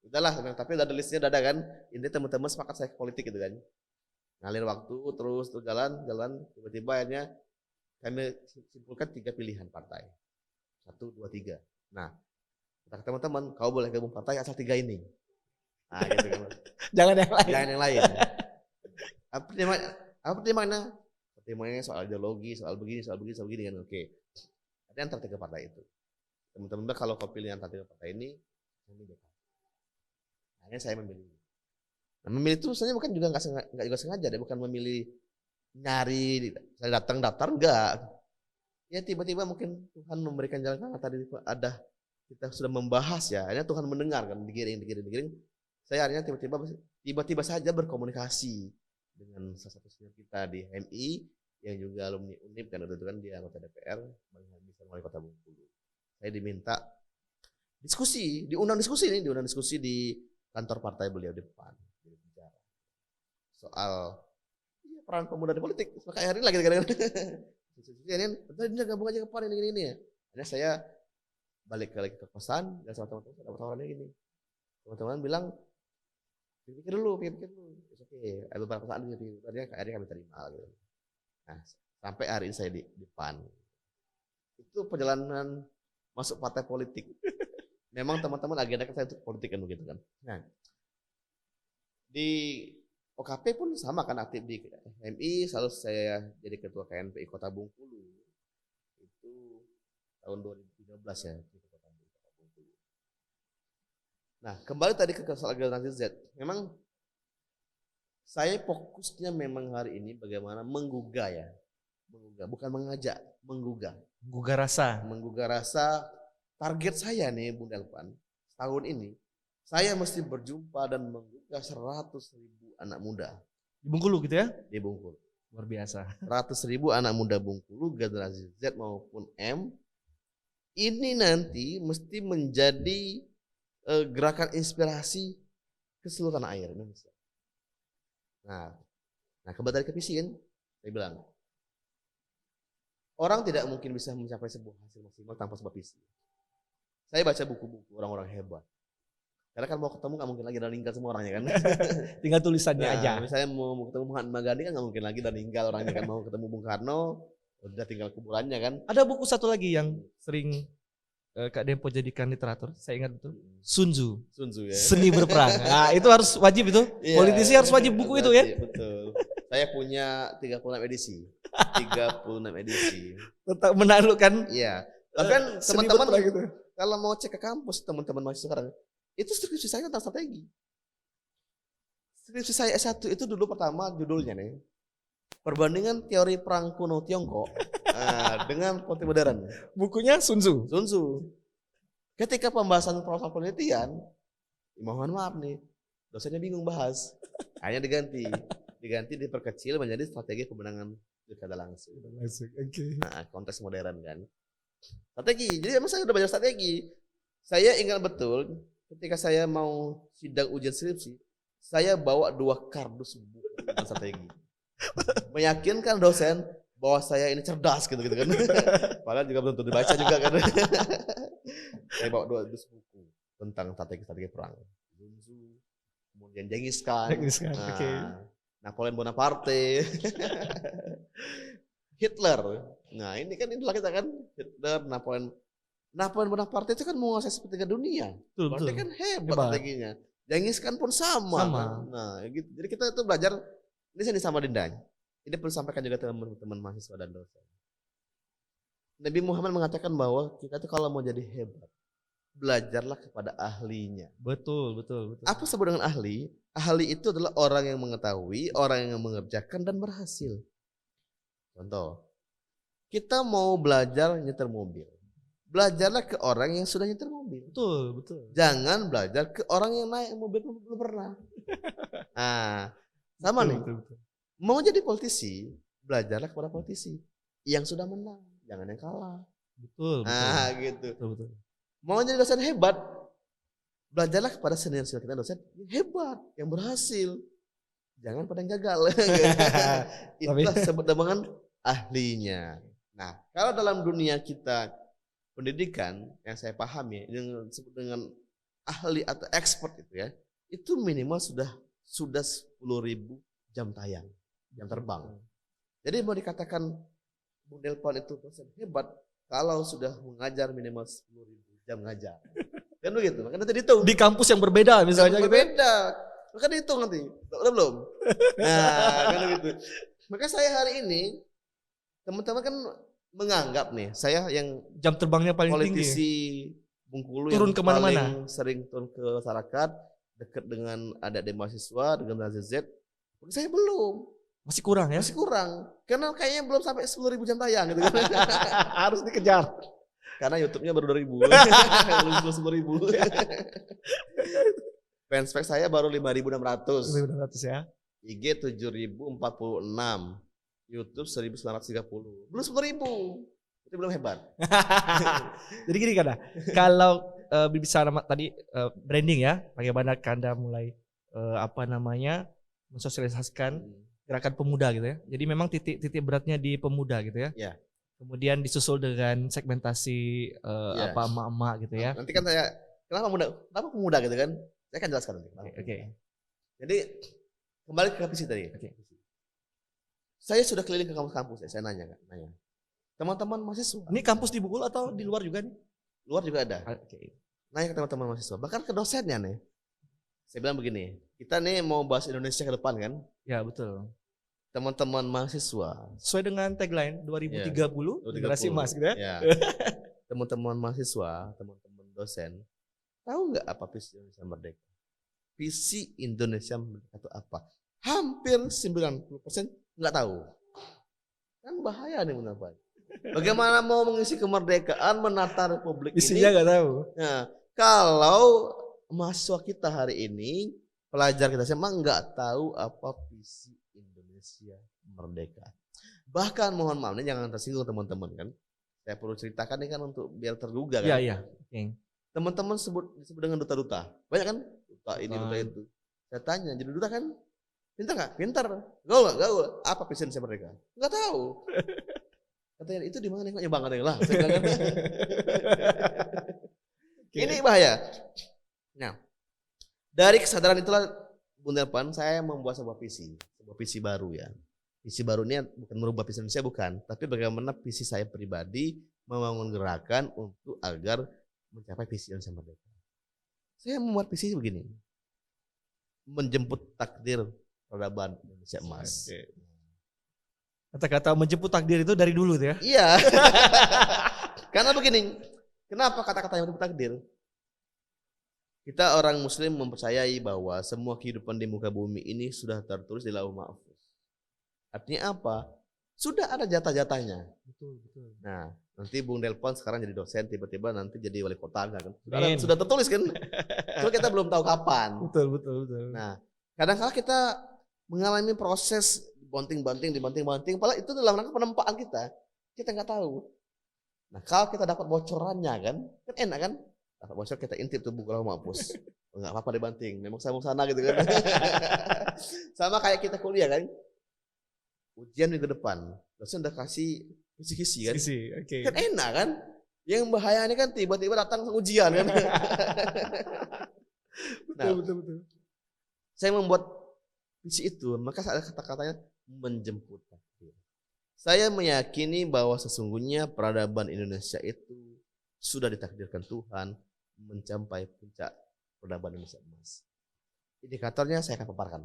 [SPEAKER 2] Udahlah, tapi udah ada listnya, udah ada kan. Ini teman-teman sepakat saya ke politik gitu kan. Ngalir waktu terus jalan, tiba-tiba akhirnya kami simpulkan 3 pilihan partai. 1, 2, 3. Nah, kata teman-teman, kau boleh gabung partai asal 3 ini. Nah, gitu kan.
[SPEAKER 1] Jangan yang lain.
[SPEAKER 2] Apa pertimbangannya? Pertimbangannya soal ideologi, soal begini kan. Oke. Ada antara 3 partai itu. Teman-teman kalau kau pilih antara 3 partai ini, akhirnya saya memilih. Nah, memilih itu sebenarnya bukan juga nggak juga sengaja, dia bukan memilih nyari, saya datang daftar enggak. Ya tiba-tiba mungkin Tuhan memberikan jalan karena tadi ada kita sudah membahas ya, akhirnya Tuhan mendengar kan, digiring. Saya akhirnya tiba-tiba saja berkomunikasi dengan salah satu senior kita di HMI yang juga alumni UNIP kan, waktu itu kan dia anggota DPR, bisa wali kota Bengkulu. Saya diminta diundang diskusi di kantor partai beliau di depan, bicara soal peran pemuda di politik. Maka hari ini lagi ini gabung aja ke PAN ini ya. Akhirnya saya balik ke kosan dan sama teman-teman ada tawarannya gini. Teman-teman bilang pikir dulu. Oke, ada beberapa saat akhirnya kami terima gitu. Nah, sampai hari ini saya di PAN. Itu perjalanan masuk partai politik. Memang teman-teman agenda saya untuk politik kan begitu kan. Nah, di OKP pun sama kan, aktif di MI, selalu saya jadi ketua KNPI Kota Bengkulu. Itu tahun 2013 ya di Kota Bengkulu. Nah, kembali tadi ke soal generasi Z. Memang saya fokusnya memang hari ini bagaimana menggugah, bukan mengajak, menggugah rasa. Target saya nih Bung Delvan, tahun ini saya mesti berjumpa dan menggugah 100.000 anak muda
[SPEAKER 1] di Bengkulu gitu ya.
[SPEAKER 2] Di Bengkulu
[SPEAKER 1] luar biasa.
[SPEAKER 2] 100.000 anak muda Bengkulu, generasi Z maupun M, ini nanti mesti menjadi gerakan inspirasi ke seluruh tanah air Indonesia. Nah kembali ke visi kan, saya bilang orang tidak mungkin bisa mencapai sebuah hasil maksimal tanpa sebuah visi. Saya baca buku-buku orang-orang hebat. Karena kan mau ketemu nggak mungkin lagi udah meninggal semua orangnya kan.
[SPEAKER 1] Tinggal tulisannya aja.
[SPEAKER 2] Misalnya mau ketemu Mahatma Gandhi kan nggak mungkin lagi udah meninggal orangnya kan. Mau ketemu Bung Karno udah tinggal kuburannya kan.
[SPEAKER 1] Ada buku satu lagi yang sering Kak Dempo jadikan literatur. Saya ingat betul. Sun Tzu ya. Seni berperang. Nah itu harus wajib itu. Politisi harus wajib buku itu ya.
[SPEAKER 2] Betul. Saya punya 36 edisi.
[SPEAKER 1] Tetap menaklukkan.
[SPEAKER 2] Iya. Bahkan teman-teman gitu. Kalau mau cek ke kampus teman-teman mahasiswa sekarang, itu skripsi saya tentang strategi. Skripsi saya S1 itu dulu pertama judulnya nih, perbandingan teori perang kuno Tiongkok dengan politik modern. Bukunya Sun Tzu. Ketika pembahasan proses penelitian, mohon maaf nih, dosennya bingung bahas, akhirnya diganti diperkecil menjadi strategi kemenangan pilkada langsung. Nah, konteks modern kan. Strategi, jadi emang saya udah banyak strategi. Saya ingat betul ketika saya mau sidang ujian skripsi, saya bawa 2 kardus buku tentang strategi. Meyakinkan dosen bahwa saya ini cerdas gitu kan. Padahal juga belum tentu dibaca juga kan. Saya bawa 2 kardus buku tentang strategi perang. Sun Tzu, kemudian Genghis Khan, Napoleon Bonaparte, Hitler. Nah, ini kan itulah kita kan, Hitler, Napoleon Bonaparte itu kan menguasai sepertiga dunia. Berarti kan hebat strateginya. Genghis Khan pun sama. Kan? Nah, gitu. Jadi kita itu belajar, ini saya sama Dinda. Ini perlu sampaikan juga teman-teman mahasiswa dan dosen. Nabi Muhammad mengatakan bahwa kita itu kalau mau jadi hebat, belajarlah kepada ahlinya.
[SPEAKER 1] Betul.
[SPEAKER 2] Apa sebut dengan ahli? Ahli itu adalah orang yang mengetahui, orang yang mengerjakan dan berhasil. Contoh, kita mau belajar nyetir mobil. Belajarlah ke orang yang sudah nyetir mobil.
[SPEAKER 1] Betul.
[SPEAKER 2] Jangan belajar ke orang yang naik mobil belum pernah. Nah, sama nih. Betul. Mau jadi politisi, belajarlah kepada politisi yang sudah menang, jangan yang kalah.
[SPEAKER 1] Betul.
[SPEAKER 2] Nah, gitu.
[SPEAKER 1] Betul.
[SPEAKER 2] Mau jadi dosen hebat, belajarlah kepada senior-senior kita dosen yang hebat, yang berhasil. Jangan pada yang gagal. Itulah sebut dengan ahlinya. Nah, kalau dalam dunia kita pendidikan yang saya pahami yang disebut dengan ahli atau expert itu ya, itu minimal sudah 10.000 jam tayang, jam terbang. Jadi mau dikatakan Bung Delpon itu dosen hebat kalau sudah mengajar minimal 10.000 jam ngajar. Kan begitu, makanya nanti dihitung.
[SPEAKER 1] Di kampus yang berbeda misalnya gitu.
[SPEAKER 2] Berbeda. Maka dihitung nanti. Udah belum? Nah, kan begitu. Maka saya hari ini teman-teman kan menganggap nih, saya yang
[SPEAKER 1] jam terbangnya paling
[SPEAKER 2] politisi
[SPEAKER 1] tinggi.
[SPEAKER 2] Bengkulu
[SPEAKER 1] turun
[SPEAKER 2] yang
[SPEAKER 1] kemana-mana,
[SPEAKER 2] paling sering turun ke masyarakat, dekat dengan adik-adik mahasiswa, dengan ZZ. Saya belum.
[SPEAKER 1] Masih kurang ya?
[SPEAKER 2] Masih kurang. Karena kayaknya belum sampai 10.000 jam tayang gitu kan.
[SPEAKER 1] Harus dikejar.
[SPEAKER 2] Karena YouTube-nya baru 2.000. Belum 10.000. Fanspage saya baru 5.600.
[SPEAKER 1] 5.600 ya.
[SPEAKER 2] IG 7.046. YouTube 1.930. Belum 10.000. Itu belum hebat.
[SPEAKER 1] Jadi gini kan, kalau bicara tadi branding ya, bagaimana Kanda mulai mensosialisasikan gerakan pemuda gitu ya. Jadi memang titik beratnya di pemuda gitu ya.
[SPEAKER 2] Ya.
[SPEAKER 1] Kemudian disusul dengan segmentasi emak-emak gitu ya.
[SPEAKER 2] Nanti kan saya kenapa pemuda gitu kan? Saya akan jelaskan nanti.
[SPEAKER 1] Oke.
[SPEAKER 2] Jadi kembali ke visi tadi. Saya sudah keliling ke kampus-kampus ya, saya nanya. Teman-teman mahasiswa.
[SPEAKER 1] Ini kampus di Bengkulu atau di luar juga nih?
[SPEAKER 2] Luar juga ada.
[SPEAKER 1] Oke.
[SPEAKER 2] Nanya ke teman-teman mahasiswa, bahkan ke dosennya nih. Saya bilang begini, kita nih mau bahas Indonesia ke depan kan?
[SPEAKER 1] Ya betul.
[SPEAKER 2] Teman-teman mahasiswa.
[SPEAKER 1] Sesuai dengan tagline 2030, generasi emas gitu ya.
[SPEAKER 2] Teman-teman mahasiswa, teman-teman dosen, tahu nggak apa visi Indonesia Merdeka? Visi Indonesia Merdeka itu apa? Hampir 90% nggak tahu. Kan bahaya nih menurut. Bagaimana mau mengisi kemerdekaan, menata republik ini?
[SPEAKER 1] Isinya nggak tahu.
[SPEAKER 2] Nah, kalau mahasiswa kita hari ini, pelajar kita memang nggak tahu apa visi Indonesia Merdeka. Bahkan mohon maaf nih jangan tersinggung teman-teman kan. Saya perlu ceritakan ini kan untuk biar tergugah kan.
[SPEAKER 1] Iya. Okay.
[SPEAKER 2] Teman-teman disebut dengan duta-duta. Banyak kan? Duta ini, duta itu. Saya tanya, jadi duta kan? Pintar nggak? Pintar. Gaul nggak? Gaul. Apa visi Indonesia Merdeka? Nggak tahu. Katanya itu di mana? Ya banget lah. Ini bahaya. Nah, dari kesadaran itulah Bung Delpon, saya membuat sebuah visi baru ya. Visi baru ini bukan merubah visi Indonesia bukan, tapi bagaimana visi saya pribadi membangun gerakan untuk agar mencapai visi Indonesia Merdeka. Saya membuat visi begini, menjemput takdir peradaban Indonesia emas.
[SPEAKER 1] Kata-kata menjemput takdir itu dari dulu tuh ya?
[SPEAKER 2] Iya. Karena begini, kenapa kata-kata menjemput takdir? Kita orang muslim mempercayai bahwa semua kehidupan di muka bumi ini sudah tertulis di Lauh Mahfuz. Artinya apa? Sudah ada jatah-jatahnya.
[SPEAKER 1] Betul.
[SPEAKER 2] Nah, nanti Bung Delpon sekarang jadi dosen, tiba-tiba nanti jadi wali kota kan. Sudah tertulis kan? Cuma kita belum tahu kapan.
[SPEAKER 1] Betul.
[SPEAKER 2] Nah, kadang-kadang kita mengalami proses dibanting, padahal itu dalam rangka penempaan kita nggak tahu. Nah, kalau kita dapat bocorannya kan enak kan? bocor kita intip tuh buku lama mampus. Enggak apa-apa dibanting, memang saya mau sana gitu kan. Sama kayak kita kuliah kan. Ujian minggu depan, dosen udah kasih kisi-kisi kan.
[SPEAKER 1] Oke.
[SPEAKER 2] Kan enak kan? Yang bahaya ini kan tiba-tiba datang ujian kan. Nah,
[SPEAKER 1] Betul.
[SPEAKER 2] saya membuat visi itu, maka ada kata-katanya menjemput takdir. Saya meyakini bahwa sesungguhnya peradaban Indonesia itu sudah ditakdirkan Tuhan mencapai puncak peradaban Indonesia emas. Indikatornya saya akan paparkan.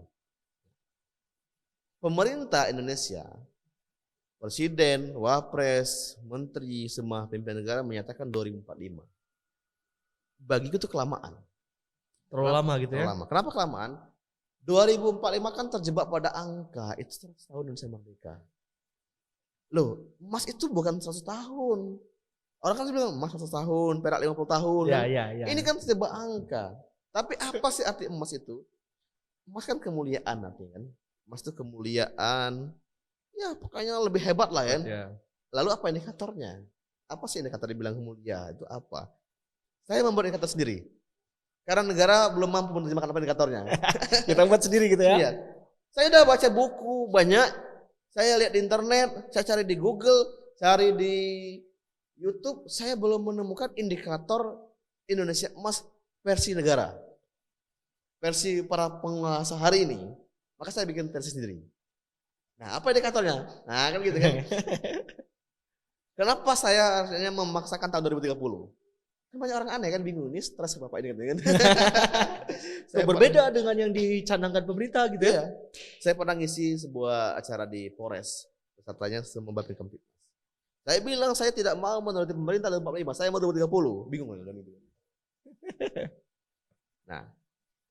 [SPEAKER 2] Pemerintah Indonesia, Presiden, Wapres, Menteri, semua pimpinan negara menyatakan 2045. Bagiku itu kelamaan.
[SPEAKER 1] Terlalu lama gitu ya.
[SPEAKER 2] Lama. Kenapa kelamaan? 2045 kan terjebak pada angka, itu 100 tahun Indonesia merdeka. Loh, emas itu bukan 100 tahun. Orang kan bilang emas 100 tahun, perak 50 tahun.
[SPEAKER 1] Ya.
[SPEAKER 2] Ini kan terjebak angka. Tapi apa sih arti emas itu? Emas kan kemuliaan artinya kan. Emas itu kemuliaan. Ya pokoknya lebih hebat lah kan.
[SPEAKER 1] Ya.
[SPEAKER 2] Lalu apa indikatornya? Apa sih indikator dibilang mulia? Itu apa? Saya membuat indikator sendiri. Karena negara belum mampu menerjemahkan apa indikatornya.
[SPEAKER 1] Kita buat sendiri gitu ya.
[SPEAKER 2] Iya. Saya udah baca buku banyak. Saya lihat di internet, saya cari di Google, cari di YouTube. Saya belum menemukan indikator Indonesia emas versi negara. Versi para penguasa hari ini. Maka saya bikin versi sendiri. Nah, apa indikatornya? Nah, kan gitu kan. Kenapa saya akhirnya memaksakan tahun 2030? Kan banyak orang aneh kan bingung, ini stres Bapak ini kan.
[SPEAKER 1] Berbeda dengan yang dicanangkan pemerintah gitu ya.
[SPEAKER 2] Iya. Saya pernah ngisi sebuah acara di Polres. Pesertanya semua Bapak Kamtipmas. Saya bilang saya tidak mau menuruti pemerintah 2045, saya mau 2030. Bingung kan gitu. Nah,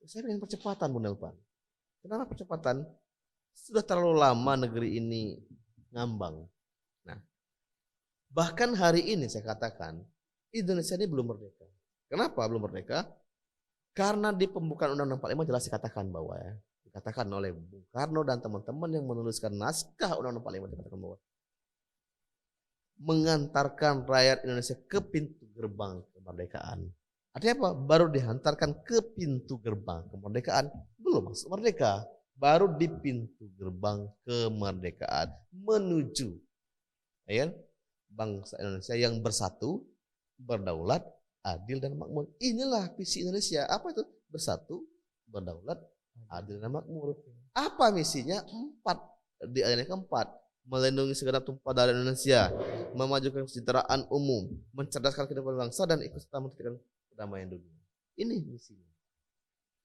[SPEAKER 2] saya ingin percepatan Bu Nelpan. Kenapa percepatan? Sudah terlalu lama negeri ini ngambang. Nah, bahkan hari ini saya katakan Indonesia ini belum merdeka. Kenapa belum merdeka? Karena di pembukaan Undang-Undang 45 jelas dikatakan bahwa ya, dikatakan oleh Bung Karno dan teman-teman yang menuliskan naskah Undang-Undang 45 dikatakan bahwa mengantarkan rakyat Indonesia ke pintu gerbang kemerdekaan. Artinya apa? Baru dihantarkan ke pintu gerbang kemerdekaan, belum masuk merdeka. Baru di pintu gerbang kemerdekaan menuju ya, bangsa Indonesia yang bersatu, berdaulat, adil dan makmur. Inilah visi Indonesia. Apa itu? Bersatu, berdaulat, adil dan makmur. Apa misinya? 4. Di ayat yang keempat, melindungi segenap tumpah darah Indonesia, memajukan kesejahteraan umum, mencerdaskan kehidupan bangsa dan ikut serta menciptakan perdamaian dunia. Ini misinya.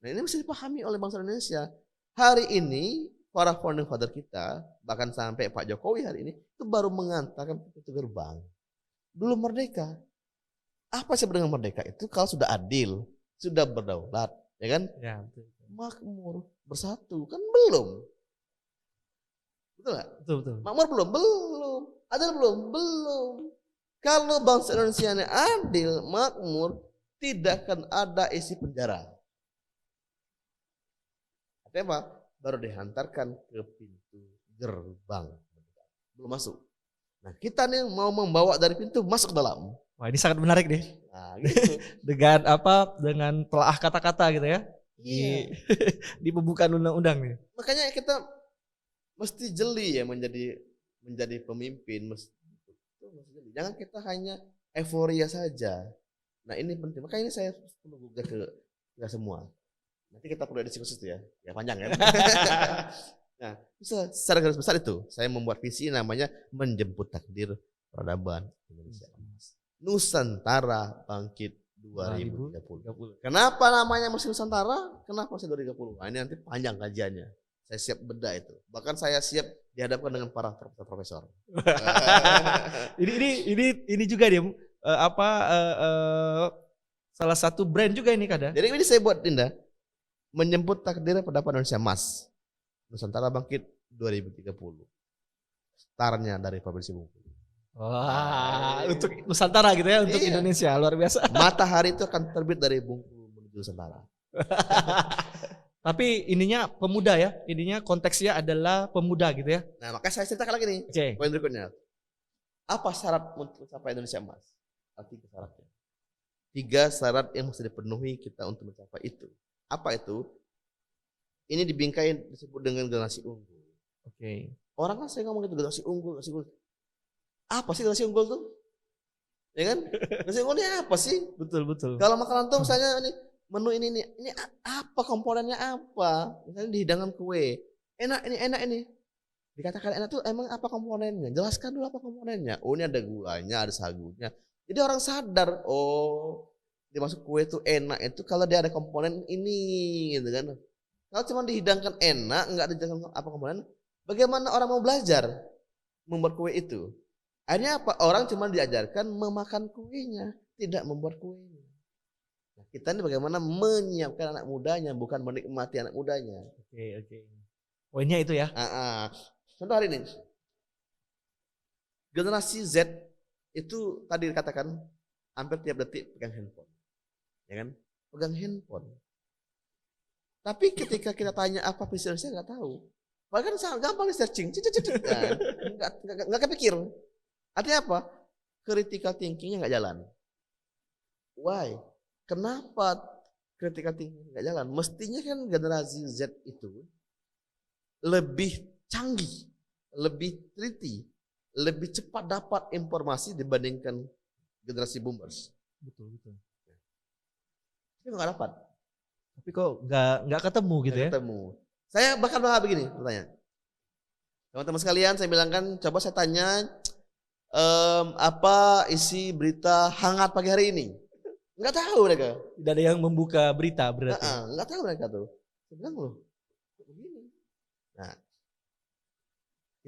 [SPEAKER 2] Nah, ini mesti dipahami oleh bangsa Indonesia. Hari ini para founding father kita, bahkan sampai Pak Jokowi hari ini itu baru mengantarkan pintu gerbang. Belum merdeka. Apa sih dengan merdeka itu? Kalau sudah adil, sudah berdaulat, ya kan?
[SPEAKER 1] Ya, betul.
[SPEAKER 2] Makmur, bersatu, kan belum. Betul nggak?
[SPEAKER 1] Betul.
[SPEAKER 2] Makmur belum? Belum. Adil belum? Belum. Kalau bangsa Indonesia ini adil, makmur, tidak akan ada isi penjara. Artinya apa? Baru dihantarkan ke pintu gerbang. Belum masuk. Nah, kita nih mau membawa dari pintu masuk dalam.
[SPEAKER 1] Wah, ini sangat menarik deh.
[SPEAKER 2] Nah, gitu.
[SPEAKER 1] Dengan apa? Dengan telaah kata-kata gitu ya.
[SPEAKER 2] Iya.
[SPEAKER 1] Di pembukaan undang-undang nih.
[SPEAKER 2] Makanya kita mesti jeli ya menjadi pemimpin. Jangan kita hanya euforia saja. Nah, ini penting. Makanya ini saya perlu gugah ke kita semua. Nanti kita perlu diskusi itu ya. Ya panjang kan. Nah, bisa secara garis besar itu saya membuat visi namanya menjemput takdir peradaban Indonesia emas. Nusantara bangkit 2030. Kenapa namanya mesti Nusantara? Kenapa mesti 2030? Nah, ini nanti panjang kajiannya. Saya siap bedah itu. Bahkan saya siap dihadapkan dengan para profesor.
[SPEAKER 1] ini juga dia salah satu brand juga ini Kada.
[SPEAKER 2] Jadi ini saya buat Dinda. Menjemput takdir peradaban Indonesia emas. Nusantara bangkit 2030. Startnya dari Provinsi Bengkulu.
[SPEAKER 1] Wah, untuk Nusantara gitu ya, untuk Indonesia luar biasa.
[SPEAKER 2] Matahari itu akan terbit dari Bengkulu menuju Nusantara.
[SPEAKER 1] Tapi ininya pemuda ya, ininya konteksnya adalah pemuda gitu ya.
[SPEAKER 2] Nah, makanya saya ceritakan lagi nih.
[SPEAKER 1] Oke.
[SPEAKER 2] Poin berikutnya. Apa syarat untuk mencapai Indonesia emas? Arti syaratnya. 3 syarat yang mesti dipenuhi kita untuk mencapai itu. Apa itu? Ini di bingkai disebut dengan generasi unggul.
[SPEAKER 1] Oke.
[SPEAKER 2] Orang kan saya ngomong itu generasi unggul, generasi unggul. Apa sih generasi unggul tuh? Ya kan? Generasi unggul ini apa sih?
[SPEAKER 1] Betul.
[SPEAKER 2] Kalau makanan tuh misalnya menu ini apa komponennya apa? Misalnya di hidangan kue. Enak ini. Dikatakan enak tuh emang apa komponennya? Jelaskan dulu apa komponennya. Oh, ini ada gulanya, ada sagunya. Jadi orang sadar, oh, dimasuk kue itu enak itu kalau dia ada komponen ini gitu kan. Kalau cuma dihidangkan enak, enggak dijelaskan apa komponen, bagaimana orang mau belajar membuat kue itu? Akhirnya apa? Orang cuma diajarkan memakan kuenya, tidak membuat kuenya. Nah, kita ini bagaimana menyiapkan anak mudanya, bukan menikmati anak mudanya.
[SPEAKER 1] Oke. Poinnya itu ya.
[SPEAKER 2] Contoh hari ini, generasi Z itu tadi dikatakan hampir tiap detik pegang handphone, ya kan? Pegang handphone. Tapi ketika kita tanya apa visualisasi nggak tahu. Bahkan sangat gampang di searching, kan? Nggak kepikir. Artinya apa? Critical thinkingnya nggak jalan. Why? Kenapa critical thinking nggak jalan? Mestinya kan generasi Z itu lebih canggih, lebih teliti, lebih cepat dapat informasi dibandingkan generasi boomers.
[SPEAKER 1] Betul.
[SPEAKER 2] Tapi nggak dapat.
[SPEAKER 1] Tapi kok nggak ketemu gitu ya?
[SPEAKER 2] Ketemu. Saya bahkan malah begini bertanya. Teman-teman sekalian, saya bilangkan, coba saya tanya apa isi berita hangat pagi hari ini? Nggak tahu mereka.
[SPEAKER 1] Tidak ada yang membuka berita berarti.
[SPEAKER 2] Nggak tahu mereka tuh. Saya bilang loh, begini. Nah,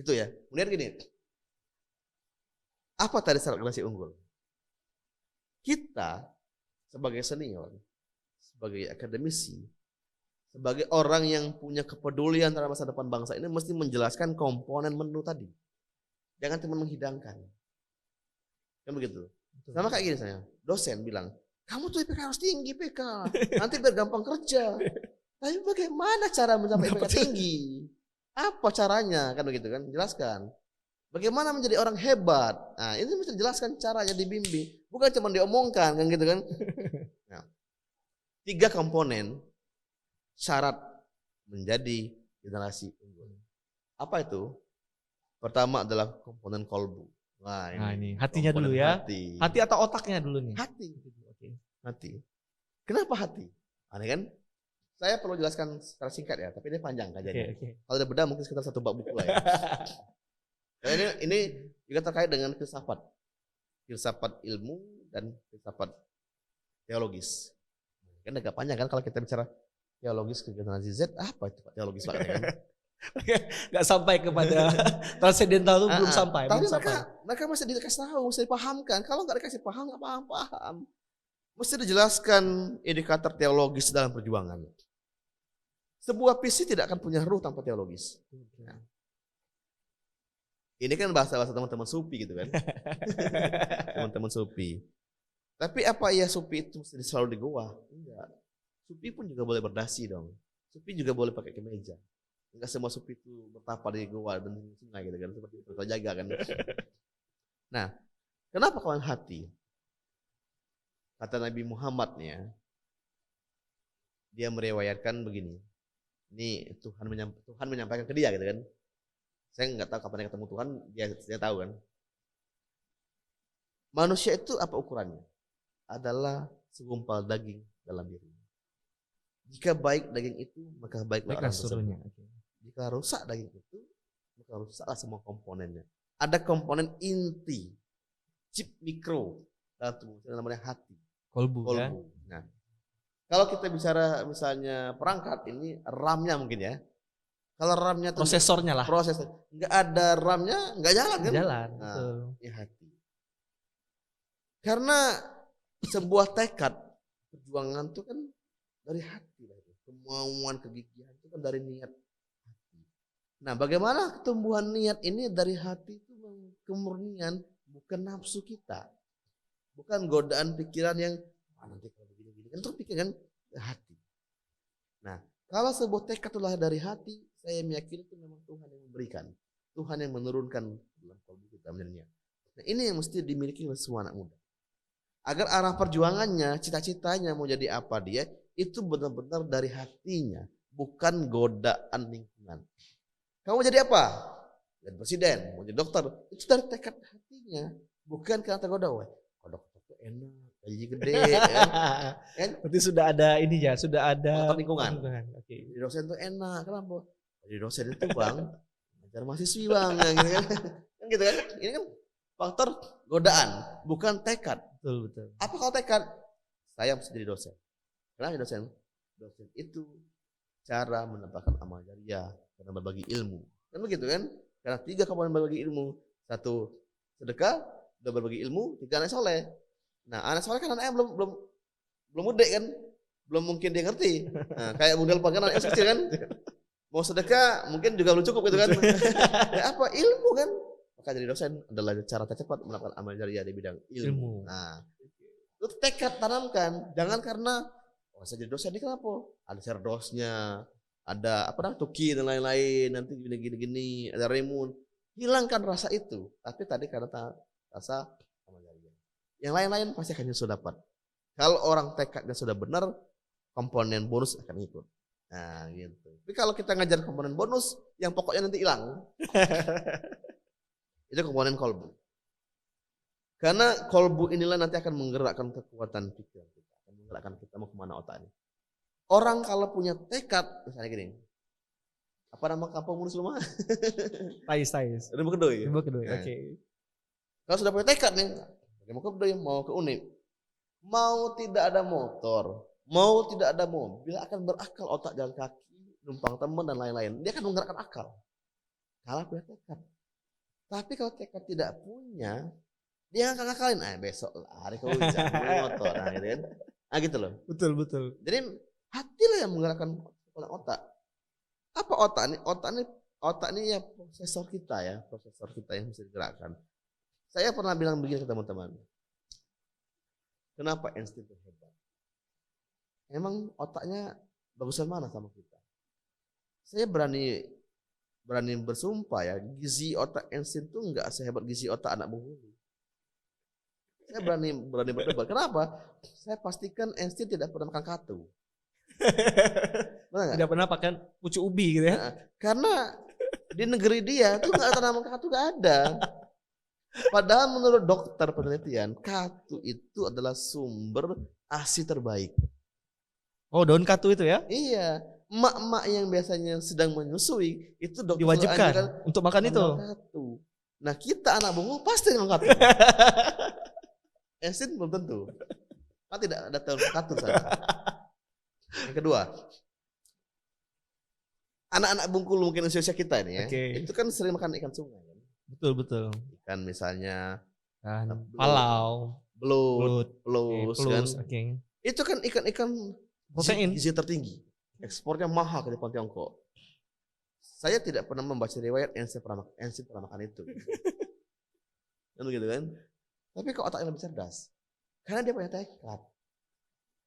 [SPEAKER 2] itu ya. Kemudian gini, apa tadi syarat generasi unggul? Kita sebagai senior, sebagai akademisi, sebagai orang yang punya kepedulian terhadap masa depan bangsa ini mesti menjelaskan komponen menu tadi. Jangan cuma menghidangkan. Kan begitu. Sama kayak gini saya, dosen bilang, kamu tuh IPK harus tinggi IPK, nanti biar gampang kerja. Tapi bagaimana cara mencapai IPK tinggi? Apa caranya? Kan begitu kan, jelaskan. Bagaimana menjadi orang hebat? Nah, ini mesti jelaskan caranya, dibimbing. Bukan cuma diomongkan kan gitu kan. Nah, 3 komponen syarat menjadi generasi unggul. Apa itu? Pertama adalah komponen kolbu. Nah,
[SPEAKER 1] ini hatinya dulu ya. Hati atau otaknya dulu nih?
[SPEAKER 2] Hati. Hati. Kenapa hati? Aneh kan? Saya perlu jelaskan secara singkat ya, tapi ini panjang kajiannya. Kalau ada beda mungkin sekitar 1 bab buku lah ya. Nah, ini juga terkait dengan filsafat. Filsafat ilmu dan filsafat teologis. Kan agak panjang kan kalau kita bicara teologis ke generasi Z, apa itu Pak teologis Pak kan?
[SPEAKER 1] Gak sampai kepada transendental itu belum sampai.
[SPEAKER 2] Tapi mereka masih dikasih tahu, mesti dipahamkan. Kalau nggak dikasih paham, nggak paham. Mesti dijelaskan indikator teologis dalam perjuangan. Sebuah visi tidak akan punya ruh tanpa teologis. Nah, ini kan bahasa-bahasa teman-teman sufi gitu kan. Teman-teman sufi. Tapi apa ya sufi itu mesti selalu di goa? Enggak. Sufi pun juga boleh berdasi dong. Sufi juga boleh pakai kemeja. Enggak semua sufi itu bertapa di goa dan sungai gitu kan. Seperti itu jaga kan. Nah, kenapa kawan hati? Kata Nabi Muhammad nih ya. Dia meriwayatkan begini. Ini Tuhan menyampaikan ke dia gitu kan. Saya nggak tahu kapan ketemu Tuhan, dia tahu kan. Manusia itu apa ukurannya? Adalah segumpal daging dalam dirinya. Jika baik daging itu, maka baiklah orang tersebut. Jika rusak daging itu, maka rusaklah semua komponennya. Ada komponen inti, chip mikro dalam tubuh, namanya hati.
[SPEAKER 1] Kolbu. Ya?
[SPEAKER 2] Nah, kalau kita bicara misalnya perangkat ini RAM-nya mungkin ya. Kalau RAM-nya
[SPEAKER 1] prosesornya lah.
[SPEAKER 2] Prosesor. Enggak ada RAM-nya, enggak jalan kan?
[SPEAKER 1] Jalan,
[SPEAKER 2] nah,
[SPEAKER 1] betul.
[SPEAKER 2] Ya hati. Karena sebuah tekad perjuangan itu kan dari hati. Kemauan, kegigihan itu kan dari niat hati. Nah, bagaimana tumbuhan niat ini dari hati itu kemurnian, bukan nafsu kita. Bukan godaan pikiran yang nanti kalau begini-begini kan terus pikiran hati. Nah, kalau sebuah tekad itu lahir dari hati, saya meyakini itu memang Tuhan yang memberikan. Tuhan yang menurunkan dalam kalbu kita menjadi niat. Nah, ini yang mesti dimiliki oleh semua anak muda. Agar arah perjuangannya, cita-citanya mau jadi apa dia, itu benar-benar dari hatinya, bukan godaan lingkungan. Kamu mau jadi apa? Jadi presiden, mau jadi dokter, itu dari tekad hatinya, bukan karena tergoda. Wah, kalau dokter itu enak, gaji gede, kan?
[SPEAKER 1] Berarti sudah ada ini ya, sudah ada
[SPEAKER 2] Faktor lingkungan.
[SPEAKER 1] Oke.
[SPEAKER 2] Jadi dosen itu enak, kenapa? Jadi dosen itu bang, ngajar mahasiswi bang, gitu kan? Kan gitu kan? Ini kan faktor godaan, bukan tekad.
[SPEAKER 1] Betul, betul.
[SPEAKER 2] Apa kalau tekad? Saya mesti jadi dosen. Kenapa jadi dosen? Dosen itu cara menambahkan amal jariah, karena berbagi ilmu. Kan begitu kan? Karena 3 komponen berbagi ilmu. 1 sedekah, 2 berbagi ilmu, 3 anak soleh. Nah anak soleh kan anaknya belum gede kan? Belum mungkin dia ngerti. Nah, kayak model kan anaknya kecil kan? Mau sedekah mungkin juga belum cukup gitu kan? Ya apa? Ilmu kan? Maka jadi dosen adalah cara tercepat mendapatkan amal jariah di bidang ilmu. Nah, itu tekad tanamkan. Jangan karena saya jadi dosen ini kenapa? Ada serdosnya, ada apa namanya Tuki dan lain-lain, nanti gini, ada Remun. Hilangkan rasa itu. Tapi tadi karena rasa amal jariah. Yang lain-lain pasti akan nyusul dapat. Kalau orang tekadnya sudah benar, komponen bonus akan ikut. Nah, gitu. Tapi kalau kita ngajar komponen bonus, yang pokoknya nanti hilang. Itu komponen kolbu. Karena kolbu inilah nanti akan menggerakkan kekuatan pikiran kita. Akan menggerakkan kita mau kemana otak ini. Orang kalau punya tekad, misalnya gini. Apa nama kampung urus rumah?
[SPEAKER 1] Tais.
[SPEAKER 2] Rimba Kedoy.
[SPEAKER 1] Oke.
[SPEAKER 2] Kalau sudah punya tekad nih, mau ke Kedoy, mau ke Unip. Mau tidak ada motor, mau tidak ada mobil, akan berakal otak jalan kaki, numpang teman dan lain-lain. Dia akan menggerakkan akal. Kalau punya tekad. Tapi kalau tekad tidak punya, dia akan ngakalin. Besok lari ke hujan, motor, nah gitu kan. Nah gitu loh.
[SPEAKER 1] Betul.
[SPEAKER 2] Jadi hatilah yang menggerakkan otak. Apa otak ini? Otak ini ya prosesor kita yang bisa digerakkan. Saya pernah bilang begini ke teman-teman. Kenapa Einstein itu hebat? Emang otaknya bagusan mana sama kita? Saya berani bersumpah ya, gizi otak Einstein itu enggak sehebat gizi otak anak Bengkulu. Saya berani berdebat. Kenapa? Saya pastikan Einstein tidak pernah makan katu.
[SPEAKER 1] Tidak pernah pakai pucuk ubi gitu ya?
[SPEAKER 2] Nah, karena di negeri dia tuh nggak tanaman katu, nggak ada. Padahal menurut dokter penelitian, katu itu adalah sumber ASI terbaik.
[SPEAKER 1] Oh, daun katu itu ya?
[SPEAKER 2] Iya, emak-emak yang biasanya sedang menyusui itu dokter
[SPEAKER 1] diwajibkan untuk makan itu.
[SPEAKER 2] Katu. Nah kita anak bungo pasti makan katu. Einstein belum tentu. Kan tidak ada daun katu sana. Yang kedua, anak-anak Bengkulu mungkin usia kita ini ya, itu kan sering makan ikan sungai kan.
[SPEAKER 1] Betul.
[SPEAKER 2] Ikan misalnya
[SPEAKER 1] palau,
[SPEAKER 2] belut, kan. Itu kan ikan-ikan
[SPEAKER 1] protein
[SPEAKER 2] gizi tertinggi. Ekspornya mahal ke Jepang Tiongkok. Saya tidak pernah membaca riwayat Einstein pernah makan itu. Kan begitu kan? Tapi kok otaknya lebih cerdas? Karena dia punya tekad.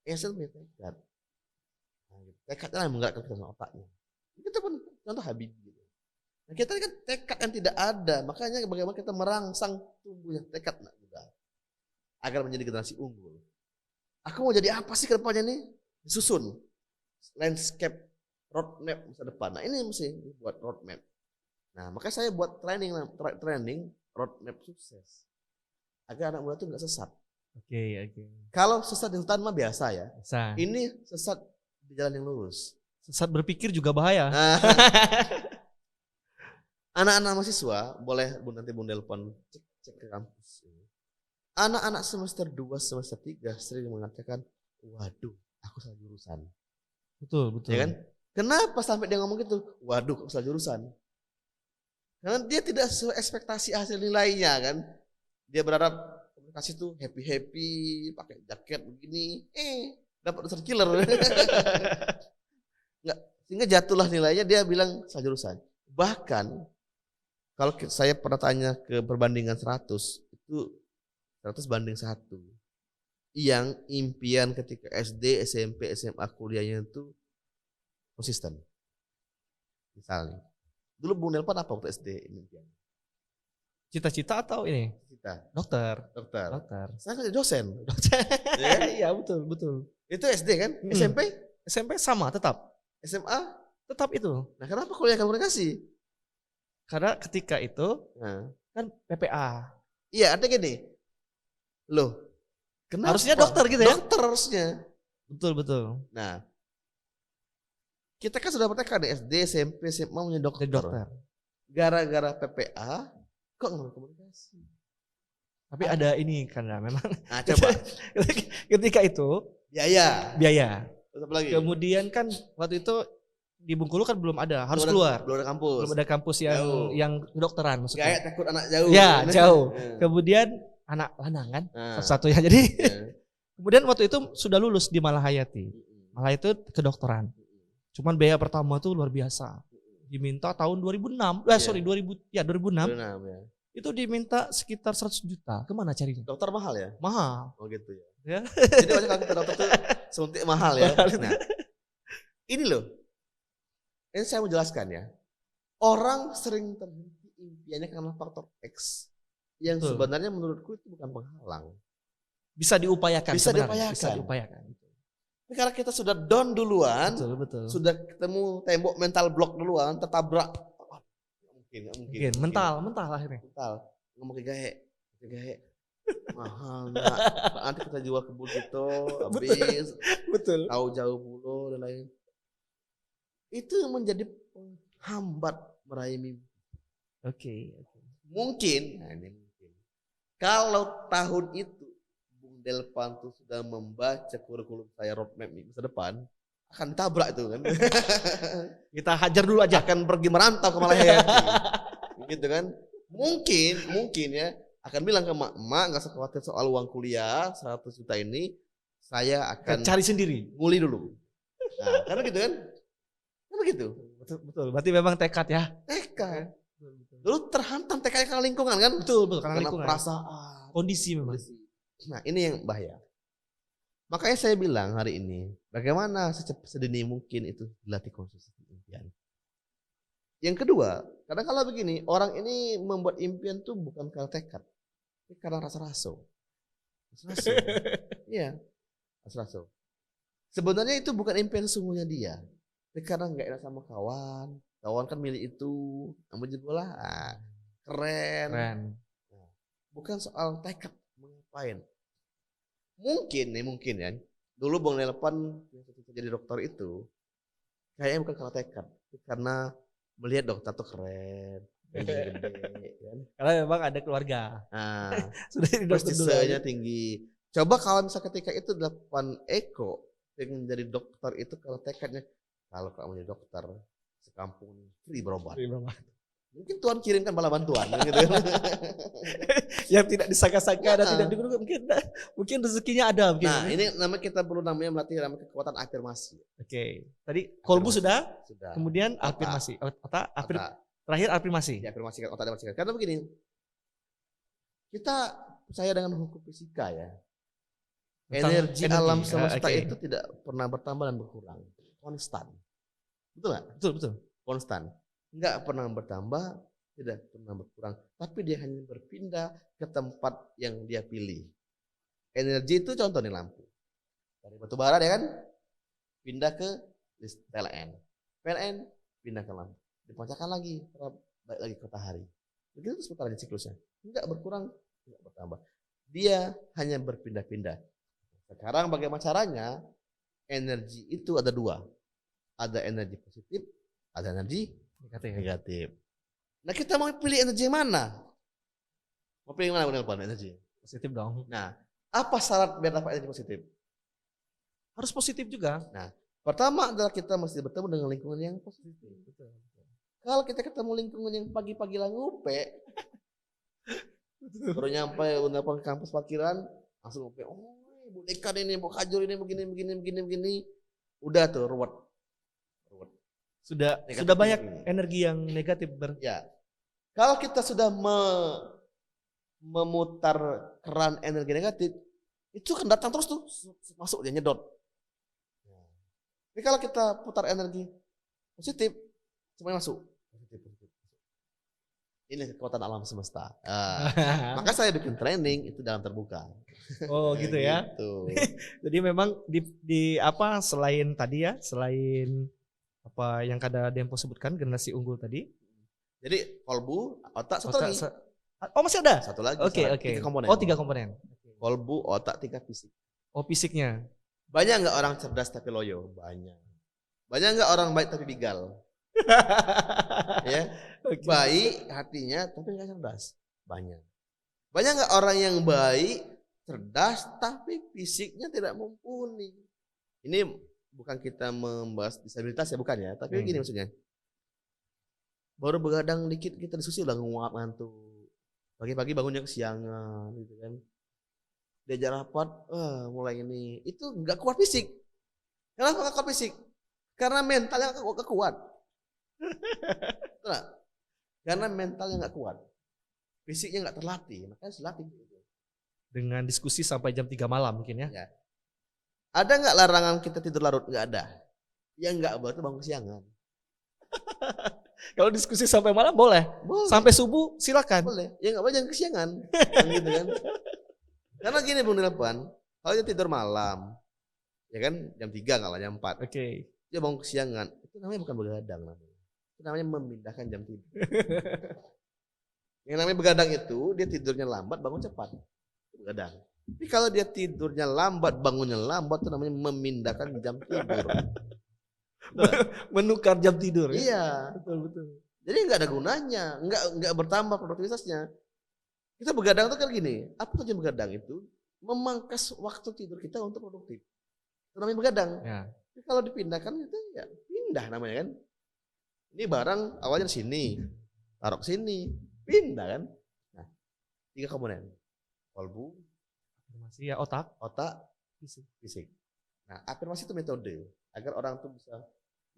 [SPEAKER 2] Einstein punya tekad. Tekadnya yang menggerakkan kita sama otaknya. Kita pun contoh Habibie. Nah, kita kan tekad yang tidak ada, makanya bagaimana kita merangsang tumbuhnya tekad anak muda agar menjadi generasi unggul. Aku mau jadi apa sih ke depannya nih? Disusun landscape roadmap masa depan. Nah ini mesti buat roadmap. Nah makanya saya buat training roadmap sukses agar anak muda itu nggak sesat.
[SPEAKER 1] Oke.
[SPEAKER 2] Kalau sesat di hutan mah biasa ya.
[SPEAKER 1] Biasa.
[SPEAKER 2] Ini sesat di jalan yang lurus.
[SPEAKER 1] Sesat berpikir juga bahaya.
[SPEAKER 2] Anak-anak mahasiswa boleh nanti Bun telepon cek ke kampus. Anak-anak semester 2, semester 3 sering mengatakan, waduh, aku salah jurusan.
[SPEAKER 1] Betul.
[SPEAKER 2] Ya kan? Kenapa sampai dia ngomong gitu? Waduh, aku salah jurusan. Karena dia tidak sesuai ekspektasi hasil nilainya kan. Dia berharap komunikasi itu happy, pakai jaket begini, dapat dosen killer. Enggak, sehingga jatuhlah nilainya, dia bilang salah jurusan. Bahkan kalau saya pernah tanya ke perbandingan 100, itu 100 banding 1. Yang impian ketika SD, SMP, SMA, kuliahnya itu konsisten. Misalnya, dulu Bung Nelpon apa waktu SD impian?
[SPEAKER 1] Cita-cita atau ini?
[SPEAKER 2] cita-cita?
[SPEAKER 1] Dokter.
[SPEAKER 2] Dokter.
[SPEAKER 1] Dokter.
[SPEAKER 2] Saya kan jadi dosen. Iya kan?
[SPEAKER 1] Iya betul betul.
[SPEAKER 2] Itu SD kan?
[SPEAKER 1] Mm.
[SPEAKER 2] SMP?
[SPEAKER 1] SMP sama tetap
[SPEAKER 2] SMA?
[SPEAKER 1] tetap itu.
[SPEAKER 2] Nah kenapa kuliah komunikasi?
[SPEAKER 1] Karena ketika itu
[SPEAKER 2] Nah,
[SPEAKER 1] kan PPA.
[SPEAKER 2] iya artinya gini. Loh, kenapa?
[SPEAKER 1] Harusnya dokter gitu ya?
[SPEAKER 2] Dokter harusnya.
[SPEAKER 1] Betul betul.
[SPEAKER 2] Nah, kita kan sudah praktek di SD, SMP, SMA menjadi dokter.
[SPEAKER 1] Jadi dokter.
[SPEAKER 2] Gara-gara PPA, kok nggak komunikasi?
[SPEAKER 1] Tapi ada ini karena memang
[SPEAKER 2] Nah, coba.
[SPEAKER 1] ketika itu
[SPEAKER 2] Biaya.
[SPEAKER 1] biaya.
[SPEAKER 2] Terus apa lagi?
[SPEAKER 1] Kemudian kan waktu itu di Bengkulu kan belum ada, harus
[SPEAKER 2] Belum
[SPEAKER 1] keluar.
[SPEAKER 2] Belum ada kampus.
[SPEAKER 1] Belum ada kampus yang
[SPEAKER 2] Jauh.
[SPEAKER 1] yang kedokteran maksudnya.
[SPEAKER 2] Kayak takut anak jauh.
[SPEAKER 1] Ya, jauh.
[SPEAKER 2] Nah.
[SPEAKER 1] Kemudian anak lanang kan
[SPEAKER 2] Nah.
[SPEAKER 1] satu-satunya. Jadi
[SPEAKER 2] Ya.
[SPEAKER 1] kemudian waktu itu sudah lulus di Malahayati. Malah itu kedokteran. Cuman biaya pertama tuh luar biasa. Diminta tahun 2006.
[SPEAKER 2] Iya.
[SPEAKER 1] Sorry 2006.
[SPEAKER 2] 26 ya.
[SPEAKER 1] Itu diminta sekitar 100 juta. Kemana carinya?
[SPEAKER 2] Dokter mahal ya?
[SPEAKER 1] Mahal.
[SPEAKER 2] Oh gitu ya.
[SPEAKER 1] Ya.
[SPEAKER 2] Jadi banyak kalau kita dokter tuh suntik mahal ya.
[SPEAKER 1] Mahal.
[SPEAKER 2] Nah, ini loh. Ini saya mau jelaskan ya. Orang sering terhenti impiannya karena faktor X. Yang
[SPEAKER 1] Betul.
[SPEAKER 2] sebenarnya menurutku itu bukan penghalang.
[SPEAKER 1] Bisa diupayakan
[SPEAKER 2] Bisa
[SPEAKER 1] sebenarnya.
[SPEAKER 2] diupayakan.
[SPEAKER 1] Bisa diupayakan.
[SPEAKER 2] Tapi karena kita sudah down duluan,
[SPEAKER 1] Betul, betul.
[SPEAKER 2] sudah ketemu tembok mental block duluan, tertabrak. Nggak mungkin.
[SPEAKER 1] Mental akhirnya.
[SPEAKER 2] Mental. Ngomong ke gahe. Mahal nak. Nanti kita jual kebun gitu, habis.
[SPEAKER 1] Betul.
[SPEAKER 2] Tahu jauh puluh dan lain. Itu menjadi penghambat meraih mimpi.
[SPEAKER 1] Oke.
[SPEAKER 2] Mungkin, nah ini mungkin. Kalau tahun itu Bung Delpan tuh sudah membaca kurikulum saya roadmap masa depan, akan tabrak itu kan.
[SPEAKER 1] Kita hajar dulu aja.
[SPEAKER 2] Akan pergi merantau ke Malahayati. Gitu kan. Mungkin ya akan bilang ke emak nggak usah khawatir soal uang kuliah 100 juta ini, saya akan
[SPEAKER 1] Cari sendiri.
[SPEAKER 2] nguli dulu. Nah, karena gitu kan. Karena gitu.
[SPEAKER 1] Betul. Berarti memang tekad ya.
[SPEAKER 2] TK. Dulu terhantam TK karena lingkungan kan?
[SPEAKER 1] Betul. Karena
[SPEAKER 2] Karena
[SPEAKER 1] lingkungan.
[SPEAKER 2] perasaan.
[SPEAKER 1] Kondisi memang.
[SPEAKER 2] Nah, ini yang bahaya. Makanya saya bilang hari ini, bagaimana sedini mungkin itu dilatih konsistensi impian. Yang kedua, kadang kala begini, orang ini membuat impian tuh bukan karena tekad, tapi karena rasa-raso. Rasa-raso. Iya, rasa-raso. Sebenarnya itu bukan impian sesungguhnya dia. Tapi karena nggak enak sama kawan kan milik itu, namun juga lah, keren. Nah, bukan soal tekad mengapain. Mungkin ya. Dulu Bang Delpan jadi dokter itu kayaknya bukan karena tekad, tapi karena melihat dokter tuh keren, gede, kan?
[SPEAKER 1] Karena memang ada keluarga.
[SPEAKER 2] Nah,
[SPEAKER 1] Sudah di dokter dulu.
[SPEAKER 2] prestisenya tinggi. Coba kalau misalnya ketika itu 8 Eko pengen jadi dokter itu kalau tekadnya kalau kamu jadi dokter sekampung free berobat. Mungkin Tuhan kirimkan bala bantuan gitu.
[SPEAKER 1] Yang tidak disangka-sangka dan
[SPEAKER 2] Nah.
[SPEAKER 1] tidak diduga mungkin rezekinya ada mungkin.
[SPEAKER 2] Nah, ini kita perlu melatih kekuatan afirmasi.
[SPEAKER 1] Oke. Tadi kolbu sudah,
[SPEAKER 2] Sudah.
[SPEAKER 1] kemudian
[SPEAKER 2] Otak.
[SPEAKER 1] afirmasi. Otak,
[SPEAKER 2] Otak.
[SPEAKER 1] terakhir afirmasi.
[SPEAKER 2] Diafirmasikan, otak diafirmasikan. Karena begini, kita percaya dengan hukum fisika ya.
[SPEAKER 1] Tentang
[SPEAKER 2] Energi alam semesta
[SPEAKER 1] oke.
[SPEAKER 2] itu tidak pernah bertambah dan berkurang. Konstan. Betul nggak?
[SPEAKER 1] Betul.
[SPEAKER 2] Konstan. Nggak pernah bertambah, tidak pernah berkurang. Tapi dia hanya berpindah ke tempat yang dia pilih. Energi itu contoh nih lampu. Dari batu bara ya kan, pindah ke PLN. PLN pindah ke lampu. Dipancarkan lagi, balik lagi ke matahari. Begitu terus putarannya siklusnya. Enggak berkurang, enggak bertambah. Dia hanya berpindah-pindah. Sekarang bagaimana caranya? Energi itu ada dua. Ada energi positif, ada energi negatif. Nah kita mau pilih energi yang mana? Mau pilih yang mana Bang energi?
[SPEAKER 1] Positif dong.
[SPEAKER 2] Nah, apa syarat biar dapat energi positif?
[SPEAKER 1] Harus positif juga.
[SPEAKER 2] Nah, pertama adalah kita mesti bertemu dengan lingkungan yang positif.
[SPEAKER 1] Betul.
[SPEAKER 2] Kalau kita ketemu lingkungan yang pagi-pagi lah ngupe, baru nyampe udah ke kampus parkiran, langsung ngupe, oh Bu Dekan ini, Bu Kajur ini, begini. Udah tuh, ruwet.
[SPEAKER 1] Sudah
[SPEAKER 2] Negatif
[SPEAKER 1] banyak
[SPEAKER 2] ini.
[SPEAKER 1] energi yang negatif
[SPEAKER 2] Ya, kalau kita sudah memutar keran energi negatif, itu kan datang terus tuh, masuk dia nyedot. Tapi kalau kita putar energi positif, semuanya masuk. Ini kekuatan alam semesta. Maka saya bikin training itu dalam terbuka.
[SPEAKER 1] Oh gitu ya.
[SPEAKER 2] Gitu.
[SPEAKER 1] Jadi memang di apa selain tadi ya, selain apa yang kada Dempo sebutkan generasi unggul tadi.
[SPEAKER 2] Jadi kolbu, otak, satu lagi.
[SPEAKER 1] Oh masih ada?
[SPEAKER 2] Satu lagi.
[SPEAKER 1] Oke.
[SPEAKER 2] 3 komponen.
[SPEAKER 1] Oh 3 komponen.
[SPEAKER 2] Kolbu, otak, 3 fisik.
[SPEAKER 1] Oh fisiknya.
[SPEAKER 2] Banyak nggak orang cerdas tapi loyo? Banyak. Banyak nggak orang baik tapi bigal? Ya.
[SPEAKER 1] Okay.
[SPEAKER 2] Baik hatinya tapi nggak cerdas. Banyak. Banyak nggak orang yang baik, cerdas tapi fisiknya tidak mumpuni. Ini bukan kita membahas disabilitas ya, bukan ya. Tapi gini maksudnya. Baru begadang dikit kita diskusi udah nguap ngantuk. Pagi-pagi bangunnya kesiangan gitu kan. Diajak rapat, mulai ini. Itu nggak kuat fisik. Kenapa nggak kuat fisik? Karena mentalnya nggak kuat. Betul. Karena mentalnya nggak kuat, fisiknya nggak terlatih, makanya harus dilatih.
[SPEAKER 1] Dengan diskusi sampai jam 3 malam mungkin ya.
[SPEAKER 2] Ada nggak larangan kita tidur larut? Nggak ada. Yang nggak boleh itu bangun kesiangan.
[SPEAKER 1] Kalau diskusi sampai malam boleh. Sampai subuh silakan.
[SPEAKER 2] Boleh. Ya nggak boleh jangan kesiangan. Gitu kan. Karena gini Bung Dilpan, kalau dia tidur malam, ya kan jam 3 nggak lah jam 4.
[SPEAKER 1] Oke.
[SPEAKER 2] Dia bangun kesiangan, itu namanya bukan begadang namanya. Itu namanya memindahkan jam tidur. Yang namanya begadang itu dia tidurnya lambat bangun cepat. Begadang. Tapi kalau dia tidurnya lambat bangunnya lambat itu namanya memindahkan jam tidur.
[SPEAKER 1] Menukar jam tidur.
[SPEAKER 2] Iya,
[SPEAKER 1] betul.
[SPEAKER 2] Jadi nggak ada gunanya, nggak bertambah produktivitasnya. Kita begadang itu kan gini, apa tujuan begadang itu? Memangkas waktu tidur kita untuk produktif. Itu namanya begadang.
[SPEAKER 1] Ya.
[SPEAKER 2] Tapi kalau dipindahkan itu ya pindah namanya kan. Ini barang awalnya di sini, taruh ke sini, pindah kan. Nah, 3 komponen. Kolbu,
[SPEAKER 1] afirmasi ya, otak,
[SPEAKER 2] fisik. Nah, afirmasi itu metode agar orang tuh bisa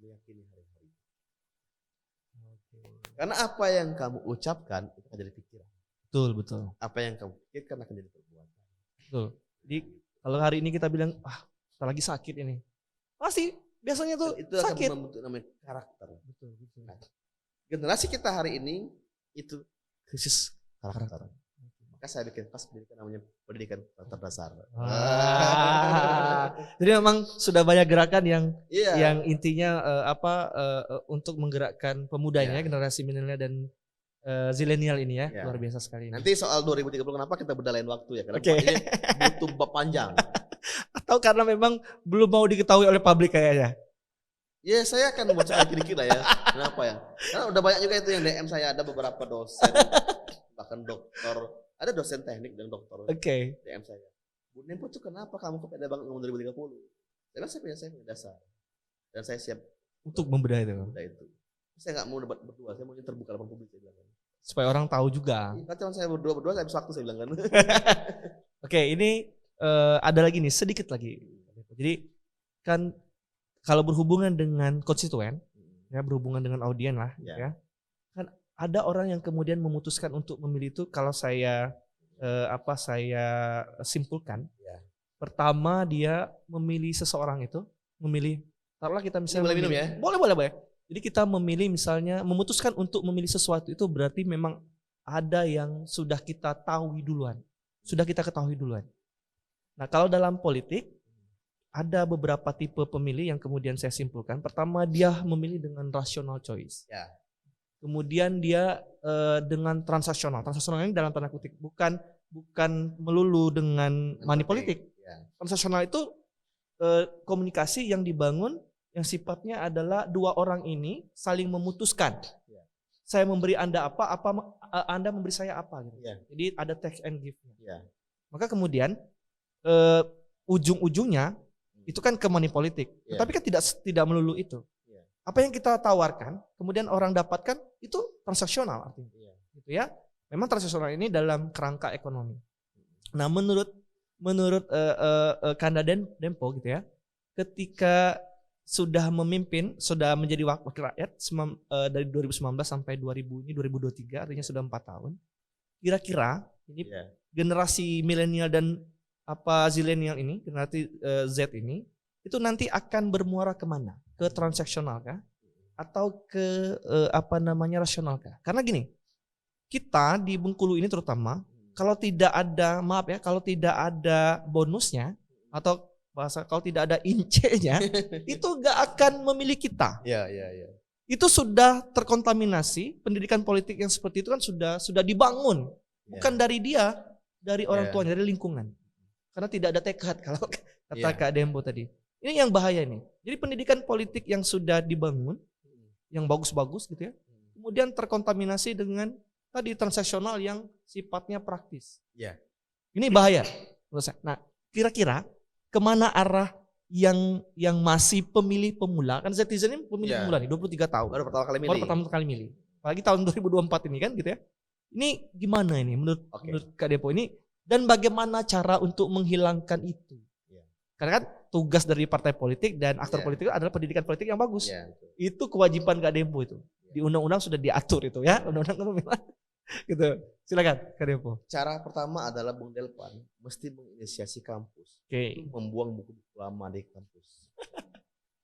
[SPEAKER 2] meyakini hari-hari. Karena apa yang kamu ucapkan itu akan jadi pikiran.
[SPEAKER 1] Betul.
[SPEAKER 2] Apa yang kamu pikirkan akan jadi perbuatan.
[SPEAKER 1] Betul. Jadi kalau hari ini kita bilang, kita lagi sakit ini, pasti biasanya tuh
[SPEAKER 2] itu
[SPEAKER 1] sakit.
[SPEAKER 2] akan membentuk namanya karakter.
[SPEAKER 1] Betul.
[SPEAKER 2] Nah, generasi kita hari ini itu krisis karakter. Maka saya bikin pas pendidikan namanya pendidikan karakter dasar.
[SPEAKER 1] Jadi memang sudah banyak gerakan yang
[SPEAKER 2] Iya.
[SPEAKER 1] intinya untuk menggerakkan pemudanya, generasi milenial dan zilenial ini ya. Luar biasa sekali ini.
[SPEAKER 2] Nanti soal 2030 kenapa kita bedah lain waktu ya? Karena ini butuh bab panjang.
[SPEAKER 1] Atau karena memang belum mau diketahui oleh publik kayaknya.
[SPEAKER 2] Ya saya akan membaca dikit lah ya. Kenapa ya? Karena udah banyak juga itu yang DM saya, ada beberapa dosen, bahkan dokter, ada dosen teknik dan dokter. DM saya. Bu Dempo tuh kenapa kamu kepeda banget ngomong 2030? Saya punya dasar. Dan saya siap
[SPEAKER 1] untuk membedah itu.
[SPEAKER 2] Saya nggak mau debat berdua, saya mau terbuka depan publik saya bilang.
[SPEAKER 1] Supaya orang tahu juga.
[SPEAKER 2] Kalau saya berdua saya habis waktu saya bilang kan.
[SPEAKER 1] Oke, ini ada lagi nih, sedikit lagi. Jadi kan kalau berhubungan dengan konstituen, ya berhubungan dengan audien lah, ya. Kan ada orang yang kemudian memutuskan untuk memilih itu kalau saya saya simpulkan. Pertama dia memilih seseorang itu, taruhlah kita misalnya
[SPEAKER 2] boleh minum ya?
[SPEAKER 1] Boleh. Jadi kita memilih misalnya memutuskan untuk memilih sesuatu itu berarti memang ada yang sudah kita ketahui duluan. Nah, kalau dalam politik ada beberapa tipe pemilih yang kemudian saya simpulkan. Pertama dia memilih dengan rational choice. Kemudian dia dengan transaksional. Transaksional ini dalam tanda kutip bukan melulu dengan money politik. Transaksional itu komunikasi yang dibangun yang sifatnya adalah dua orang ini saling memutuskan. Saya memberi Anda apa Anda memberi saya apa gitu. Jadi ada take and give. Maka kemudian ujung-ujungnya itu kan ke money politik. Tapi kan tidak melulu itu. Apa yang kita tawarkan kemudian orang dapatkan itu transaksional artinya. Gitu ya. Memang transaksional ini dalam kerangka ekonomi. Nah, menurut Kanda Dempo gitu ya. Ketika sudah memimpin, sudah menjadi wakil rakyat dari 2019 sampai 2023, artinya sudah 4 tahun. Kira-kira ini generasi milenial dan zilenial ini, generasi Z ini, itu nanti akan bermuara kemana? Ke transaksional kah? Atau ke rasional kah? Karena gini, kita di Bengkulu ini terutama kalau tidak ada, maaf ya, kalau tidak ada bonusnya atau bahasa kalau tidak ada ince-nya, itu gak akan memilih kita.
[SPEAKER 2] Iya, iya, iya.
[SPEAKER 1] Itu sudah terkontaminasi, pendidikan politik yang seperti itu kan sudah dibangun. Bukan dari dia, dari orang tuanya, dari lingkungan. Karena tidak ada tekad kalau kata Kak Dembo tadi. Ini yang bahaya nih. Jadi pendidikan politik yang sudah dibangun, yang bagus-bagus gitu ya, kemudian terkontaminasi dengan tadi transaksional yang sifatnya praktis.
[SPEAKER 2] Iya.
[SPEAKER 1] Ini bahaya menurut saya. Nah, kira-kira kemana arah yang masih pemilih pemula? Kan Zetizen ini pemilih pemula nih, 23 tahun.
[SPEAKER 2] Baru pertama kali milih.
[SPEAKER 1] Baru pertama kali milih. Apalagi tahun 2024 ini kan gitu ya. Ini gimana ini menurut Kak Depo ini, dan bagaimana cara untuk menghilangkan itu? Karena kan tugas dari partai politik dan aktor politik adalah pendidikan politik yang bagus. Itu kewajiban Kak Depo itu. Di undang-undang sudah diatur itu ya, undang-undang gitu. Silakan Kak Depo.
[SPEAKER 2] Cara pertama adalah Bung Delpan mesti menginisiasi kampus untuk membuang buku-buku lama di kampus.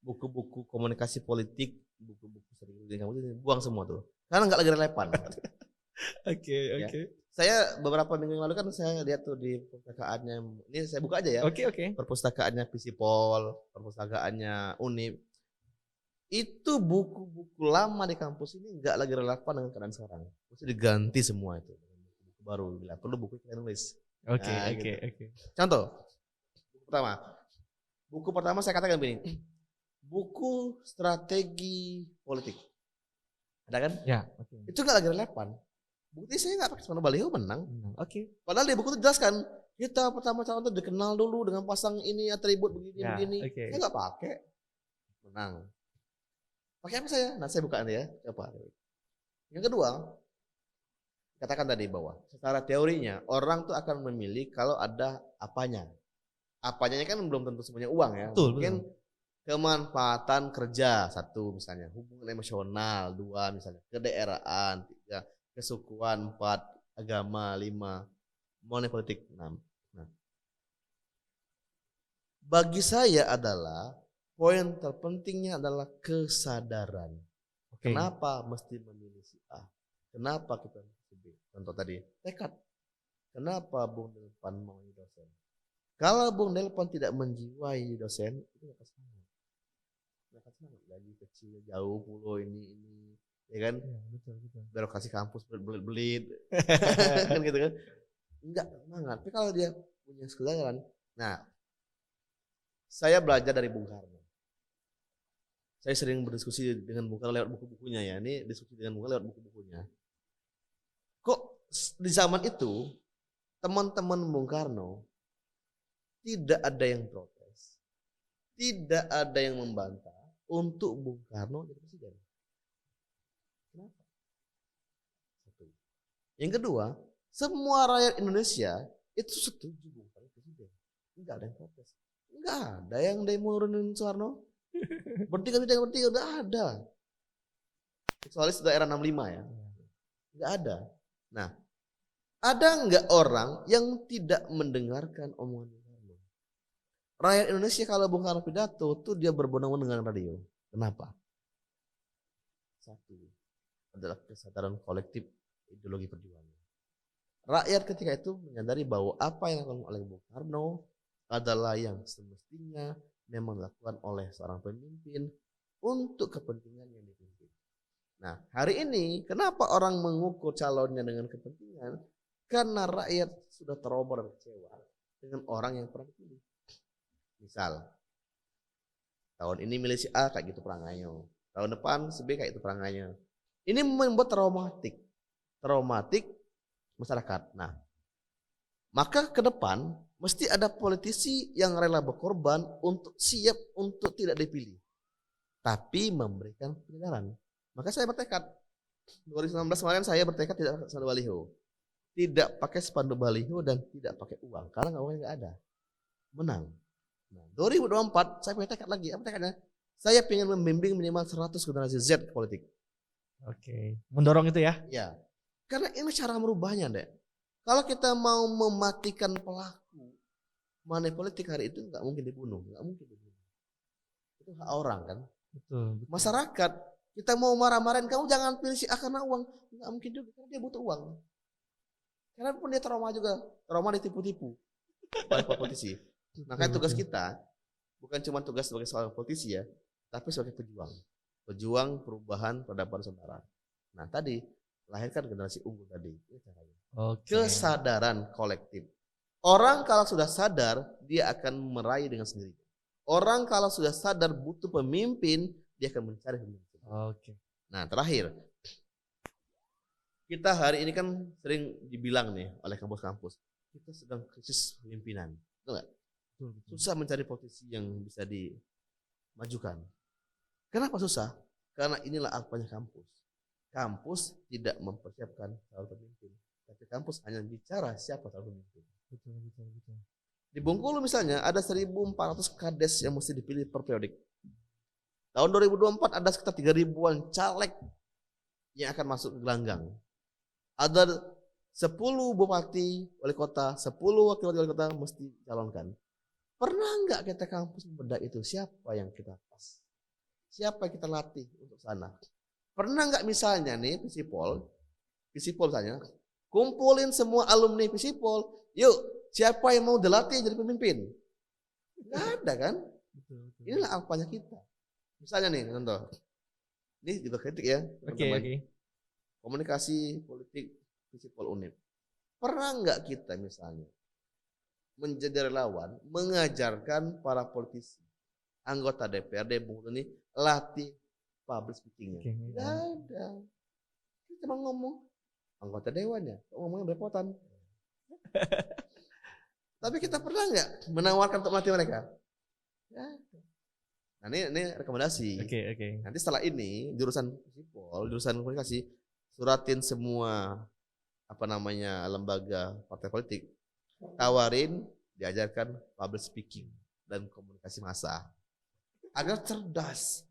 [SPEAKER 2] Buku-buku komunikasi politik, buku-buku serius di kampus buang semua tuh. Karena nggak lagi relevan. Oke. Saya beberapa minggu yang lalu kan saya lihat tuh di perpustakaannya. Ini saya buka aja ya.
[SPEAKER 1] Oke.
[SPEAKER 2] Perpustakaannya Visipol, perpustakaannya Unip. Itu buku-buku lama di kampus ini nggak lagi relevan dengan keadaan sekarang. Mesti diganti semua itu. Buku baru, bila perlu buku kita nulis.
[SPEAKER 1] Oke.
[SPEAKER 2] Contoh, buku pertama saya katakan begini, buku strategi politik, ada kan?
[SPEAKER 1] Ya.
[SPEAKER 2] Itu nggak lagi relevan. Bukti saya nggak pakai spanduk baliho menang. Padahal di buku itu jelaskan kita pertama calon itu dikenal dulu dengan pasang ini atribut begini. Saya nggak pakai, menang. Pakai apa saya? Nah saya buka ya. Coba. Yang kedua, katakan tadi bahwa secara teorinya orang tuh akan memilih kalau ada apanya. Apanya kan belum tentu semuanya uang ya. Mungkin kemanfaatan kerja satu misalnya, hubungan emosional dua misalnya, kedaerahan tiga, kesukuan empat, agama lima, money politik enam. Nah, bagi saya adalah poin terpentingnya adalah kesadaran. Kenapa mesti memilih si A? Kenapa kita mesti B? Contoh tadi, tekad. Kenapa Bung Delpan mau jadi dosen? Kalau Bung Delpan tidak menjiwai dosen, itu nggak akan semangat. Nggak akan semangat. Lagi kecil, jauh, pulau ini, ya kan? Ya, betul. Birokrasi kampus belit-belit, kan gitu kan? Enggak semangat. Tapi kalau dia punya kesadaran, nah, saya belajar dari Bung Karno. Saya sering berdiskusi dengan Bung Karno lewat buku-bukunya ya. Ini diskusi dengan Bung Karno lewat buku-bukunya. Kok di zaman itu teman-teman Bung Karno tidak ada yang protes, tidak ada yang membantah untuk Bung Karno jadi presiden. Kenapa? Satu. Yang kedua, semua rakyat Indonesia itu setuju Bung Karno presiden. Enggak ada yang protes. Enggak ada yang demo nurunin Soeharno. Bertiga udah ada. Kecuali sudah era 65 ya. Enggak ada. Nah, ada enggak orang yang tidak mendengarkan omongan Bung Karno? Rakyat Indonesia kalau Bung Karno pidato tuh dia berbondong-bondong dengan radio. Kenapa? Satu adalah kesadaran kolektif ideologi perjuangan. Rakyat ketika itu menyadari bahwa apa yang dilakukan oleh Bung Karno adalah yang semestinya memang dilakukan oleh seorang pemimpin untuk kepentingan yang dipimpin. Nah, hari ini kenapa orang mengukur calonnya dengan kepentingan? Karena rakyat sudah terobor dan kecewa dengan orang yang pernah dipilih. Misal, tahun ini milih si A kayak gitu perangainya, tahun depan si B kayak itu perangainya. Ini membuat traumatik masyarakat. Nah, maka ke depan mesti ada politisi yang rela berkorban untuk siap untuk tidak dipilih, tapi memberikan penyadaran. Maka saya bertekad 2019 kemarin saya bertekad tidak pakai spanduk baliho, tidak pakai spanduk baliho dan tidak pakai uang karena uangnya nggak ada, menang. Nah, 2024 saya punya tekad lagi. Apa tekadnya? Saya ingin membimbing minimal 100 generasi Z politik.
[SPEAKER 1] Mendorong itu ya?
[SPEAKER 2] Ya, karena ini cara merubahnya, Dek. Kalau kita mau mematikan pelaku money politik hari itu nggak mungkin dibunuh, itu hak orang kan. Betul. Masyarakat kita mau marah-marahin kamu jangan pilih si A karena uang, nggak mungkin juga karena dia butuh uang. Karena pun dia trauma juga, trauma ditipu-tipu oleh politisi. Makanya tugas kita bukan cuma tugas sebagai seorang politisi ya, tapi sebagai pejuang perubahan peradaban Nusantara. Nah tadi lahirkan generasi unggul tadi. Kesadaran kolektif. Orang kalau sudah sadar, dia akan meraih dengan sendirinya. Orang kalau sudah sadar butuh pemimpin, dia akan mencari pemimpin. Nah terakhir, kita hari ini kan sering dibilang nih oleh kampus-kampus, kita sedang krisis pemimpinan. Betul nggak? Susah mencari posisi yang bisa dimajukan. Kenapa susah? Karena inilah apanya kampus. Kampus tidak mempersiapkan calon pemimpin, tapi kampus hanya bicara siapa calon pemimpin. Betul. Di Bengkulu misalnya ada 1.400 kades yang mesti dipilih per periodik. Tahun 2024 ada sekitar 3.000-an caleg yang akan masuk ke gelanggang. Ada 10 bupati wali kota, 10 wakil wali kota mesti calonkan. Pernah enggak kita kampus membedah itu? Siapa yang kita pas? Siapa yang kita latih untuk sana? Pernah enggak misalnya nih Visipol misalnya, kumpulin semua alumni Visipol, yuk siapa yang mau dilatih jadi pemimpin? Enggak ada kan? Inilah apanya kita. Misalnya nih contoh, ini juga kritik ya. Oke. Komunikasi politik Visipol Unip. Pernah enggak kita misalnya menjadi relawan mengajarkan para politisi, anggota DPRD Bengkulu ini latih public speakingnya? Enggak ada. Kita cuma ngomong anggota dewannya, ngomongnya belepotan. Tapi kita pernah enggak menawarkan untuk melatih mereka? Ya. Nah ini rekomendasi. Oke. Nanti setelah ini jurusan Visipol, jurusan komunikasi, suratin semua lembaga partai politik, tawarin diajarkan public speaking dan komunikasi massa agar cerdas,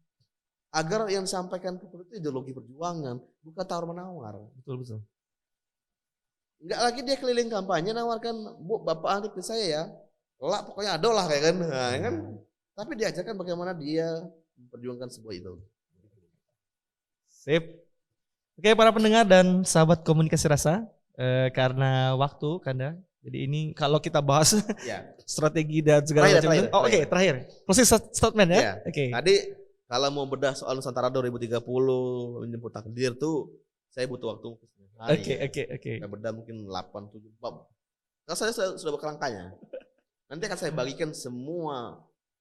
[SPEAKER 2] agar yang disampaikan ke politik ideologi perjuangan, bukan tawar menawar. Betul. Enggak lagi dia keliling kampanye nawarkan, Bu, Bapak antik ke saya ya, pokoknya adolah kayak kan, kan. Tapi diajarkan bagaimana dia memperjuangkan sebuah itu.
[SPEAKER 1] Sip. Oke para pendengar dan sahabat komunikasi rasa, karena waktu Kanda, jadi ini kalau kita bahas strategi dan segala macam. Oke, terakhir. Closing statement ya. Oke.
[SPEAKER 2] Tadi kalau mau bedah soal Nusantara 2030 menjemput takdir tuh saya butuh waktu hari.
[SPEAKER 1] Oke.
[SPEAKER 2] Saya bedah mungkin 8-7 bab. Nah, saya sudah berkerangkanya. Nanti akan saya bagikan semua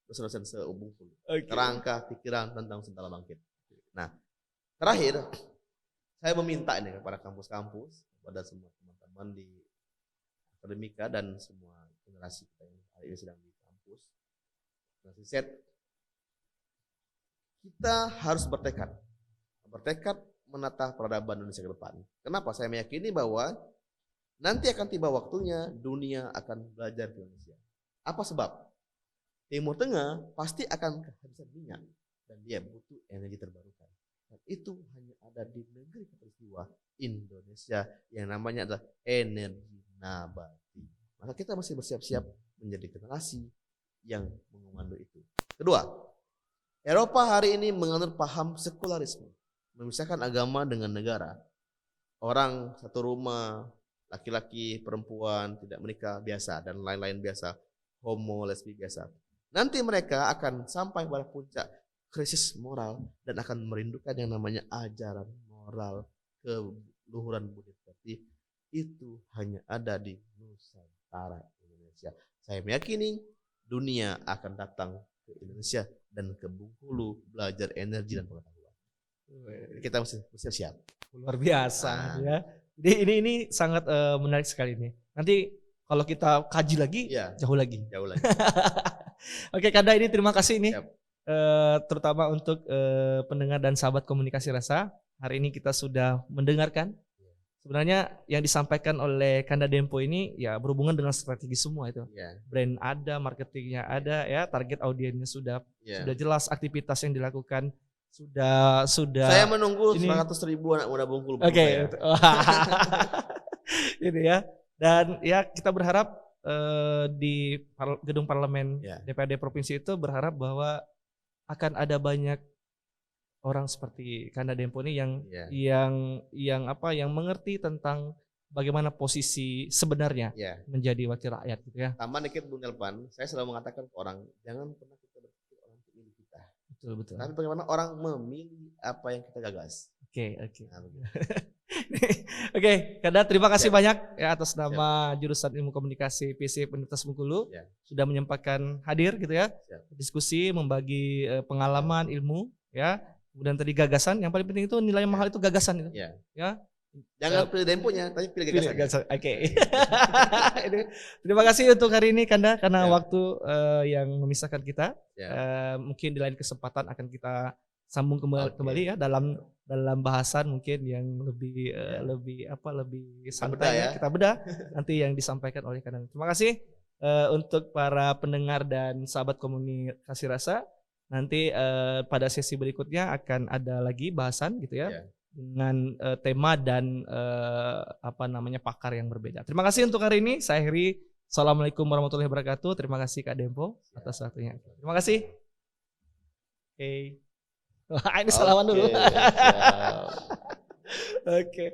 [SPEAKER 2] dosen-dosen se-Bengkulu. Kerangka pikiran tentang Nusantara bangkit. Nah, terakhir saya meminta ini kepada kampus-kampus, kepada semua teman-teman di akademika dan semua generasi kita yang hari ini sedang di kampus, generasi Z, kita harus bertekad menata peradaban Indonesia ke depan. Kenapa? Saya meyakini bahwa nanti akan tiba waktunya dunia akan belajar di Indonesia. Apa sebab? Timur Tengah pasti akan kehabisan minyak dan dia butuh energi terbarukan. Dan itu hanya ada di negeri peristiwa Indonesia yang namanya adalah energi nabati. Maka kita masih bersiap-siap menjadi generasi yang mengomando itu. Kedua, Eropa hari ini menganut paham sekularisme, memisahkan agama dengan negara. Orang satu rumah, laki-laki, perempuan, tidak menikah biasa dan lain-lain biasa, homo, lesbi biasa. Nanti mereka akan sampai pada puncak krisis moral dan akan merindukan yang namanya ajaran moral, keluhuran budi pekerti. Itu hanya ada di Nusantara Indonesia. Saya meyakini dunia akan datang ke Indonesia dan ke Bengkulu belajar energi dan pengetahuan. Kita mesti siap.
[SPEAKER 1] Luar biasa ya. Jadi ini sangat menarik sekali nih. Nanti kalau kita kaji lagi jauh lagi. Oke Kanda, ini terima kasih nih. Terutama untuk pendengar dan sahabat komunikasi rasa. Hari ini kita sudah mendengarkan sebenarnya yang disampaikan oleh Kanda Dempo ini ya berhubungan dengan strategi semua itu. Brand ada, marketingnya ada, ya target audiensnya sudah jelas, aktivitas yang dilakukan sudah.
[SPEAKER 2] Saya menunggu 100.000 anak muda Bengkulu.
[SPEAKER 1] Oke. Ini ya. Dan ya kita berharap di gedung parlemen DPRD provinsi itu berharap bahwa akan ada banyak orang seperti Kanda Dempo ini yang mengerti tentang bagaimana posisi sebenarnya
[SPEAKER 2] Ya.
[SPEAKER 1] menjadi wakil rakyat gitu ya.
[SPEAKER 2] Pertama dikit Bung Elvan, saya selalu mengatakan ke orang, jangan pernah kita berpikir orang itu milih kita.
[SPEAKER 1] Betul.
[SPEAKER 2] Tapi bagaimana orang memilih apa yang kita gagas.
[SPEAKER 1] Oke.
[SPEAKER 2] Nah, begitu.
[SPEAKER 1] Oke, Kanda terima kasih
[SPEAKER 2] Siap.
[SPEAKER 1] banyak ya atas nama jurusan Ilmu Komunikasi PSIP Universitas Bengkulu
[SPEAKER 2] Ya.
[SPEAKER 1] sudah menyempatkan hadir gitu ya.
[SPEAKER 2] Siap.
[SPEAKER 1] Diskusi, membagi pengalaman, ilmu ya. Kemudian tadi gagasan, yang paling penting itu nilai yang mahal itu gagasan itu.
[SPEAKER 2] Ya.
[SPEAKER 1] Ya.
[SPEAKER 2] Jangan pilih demponya, tapi pilih gagasannya.
[SPEAKER 1] Gagasan. Oke. Terima kasih untuk hari ini Kanda karena
[SPEAKER 2] Ya.
[SPEAKER 1] waktu yang memisahkan kita.
[SPEAKER 2] Ya.
[SPEAKER 1] Mungkin di lain kesempatan akan kita sambung kembali,
[SPEAKER 2] Oke.
[SPEAKER 1] ya dalam bahasan mungkin yang lebih lebih santai
[SPEAKER 2] bedah ya.
[SPEAKER 1] Kita bedah nanti yang disampaikan oleh Kanda. Terima kasih untuk para pendengar dan sahabat komunikasi rasa. Nanti pada sesi berikutnya akan ada lagi bahasan gitu ya.
[SPEAKER 2] Ya.
[SPEAKER 1] Dengan tema dan pakar yang berbeda. Terima kasih untuk hari ini. Saya akhiri. Assalamualaikum warahmatullahi wabarakatuh. Terima kasih Kak Dempo atas waktunya. Terima kasih. Oke. Wah, ini salaman dulu.
[SPEAKER 2] Oke, siap.
[SPEAKER 1] Oke.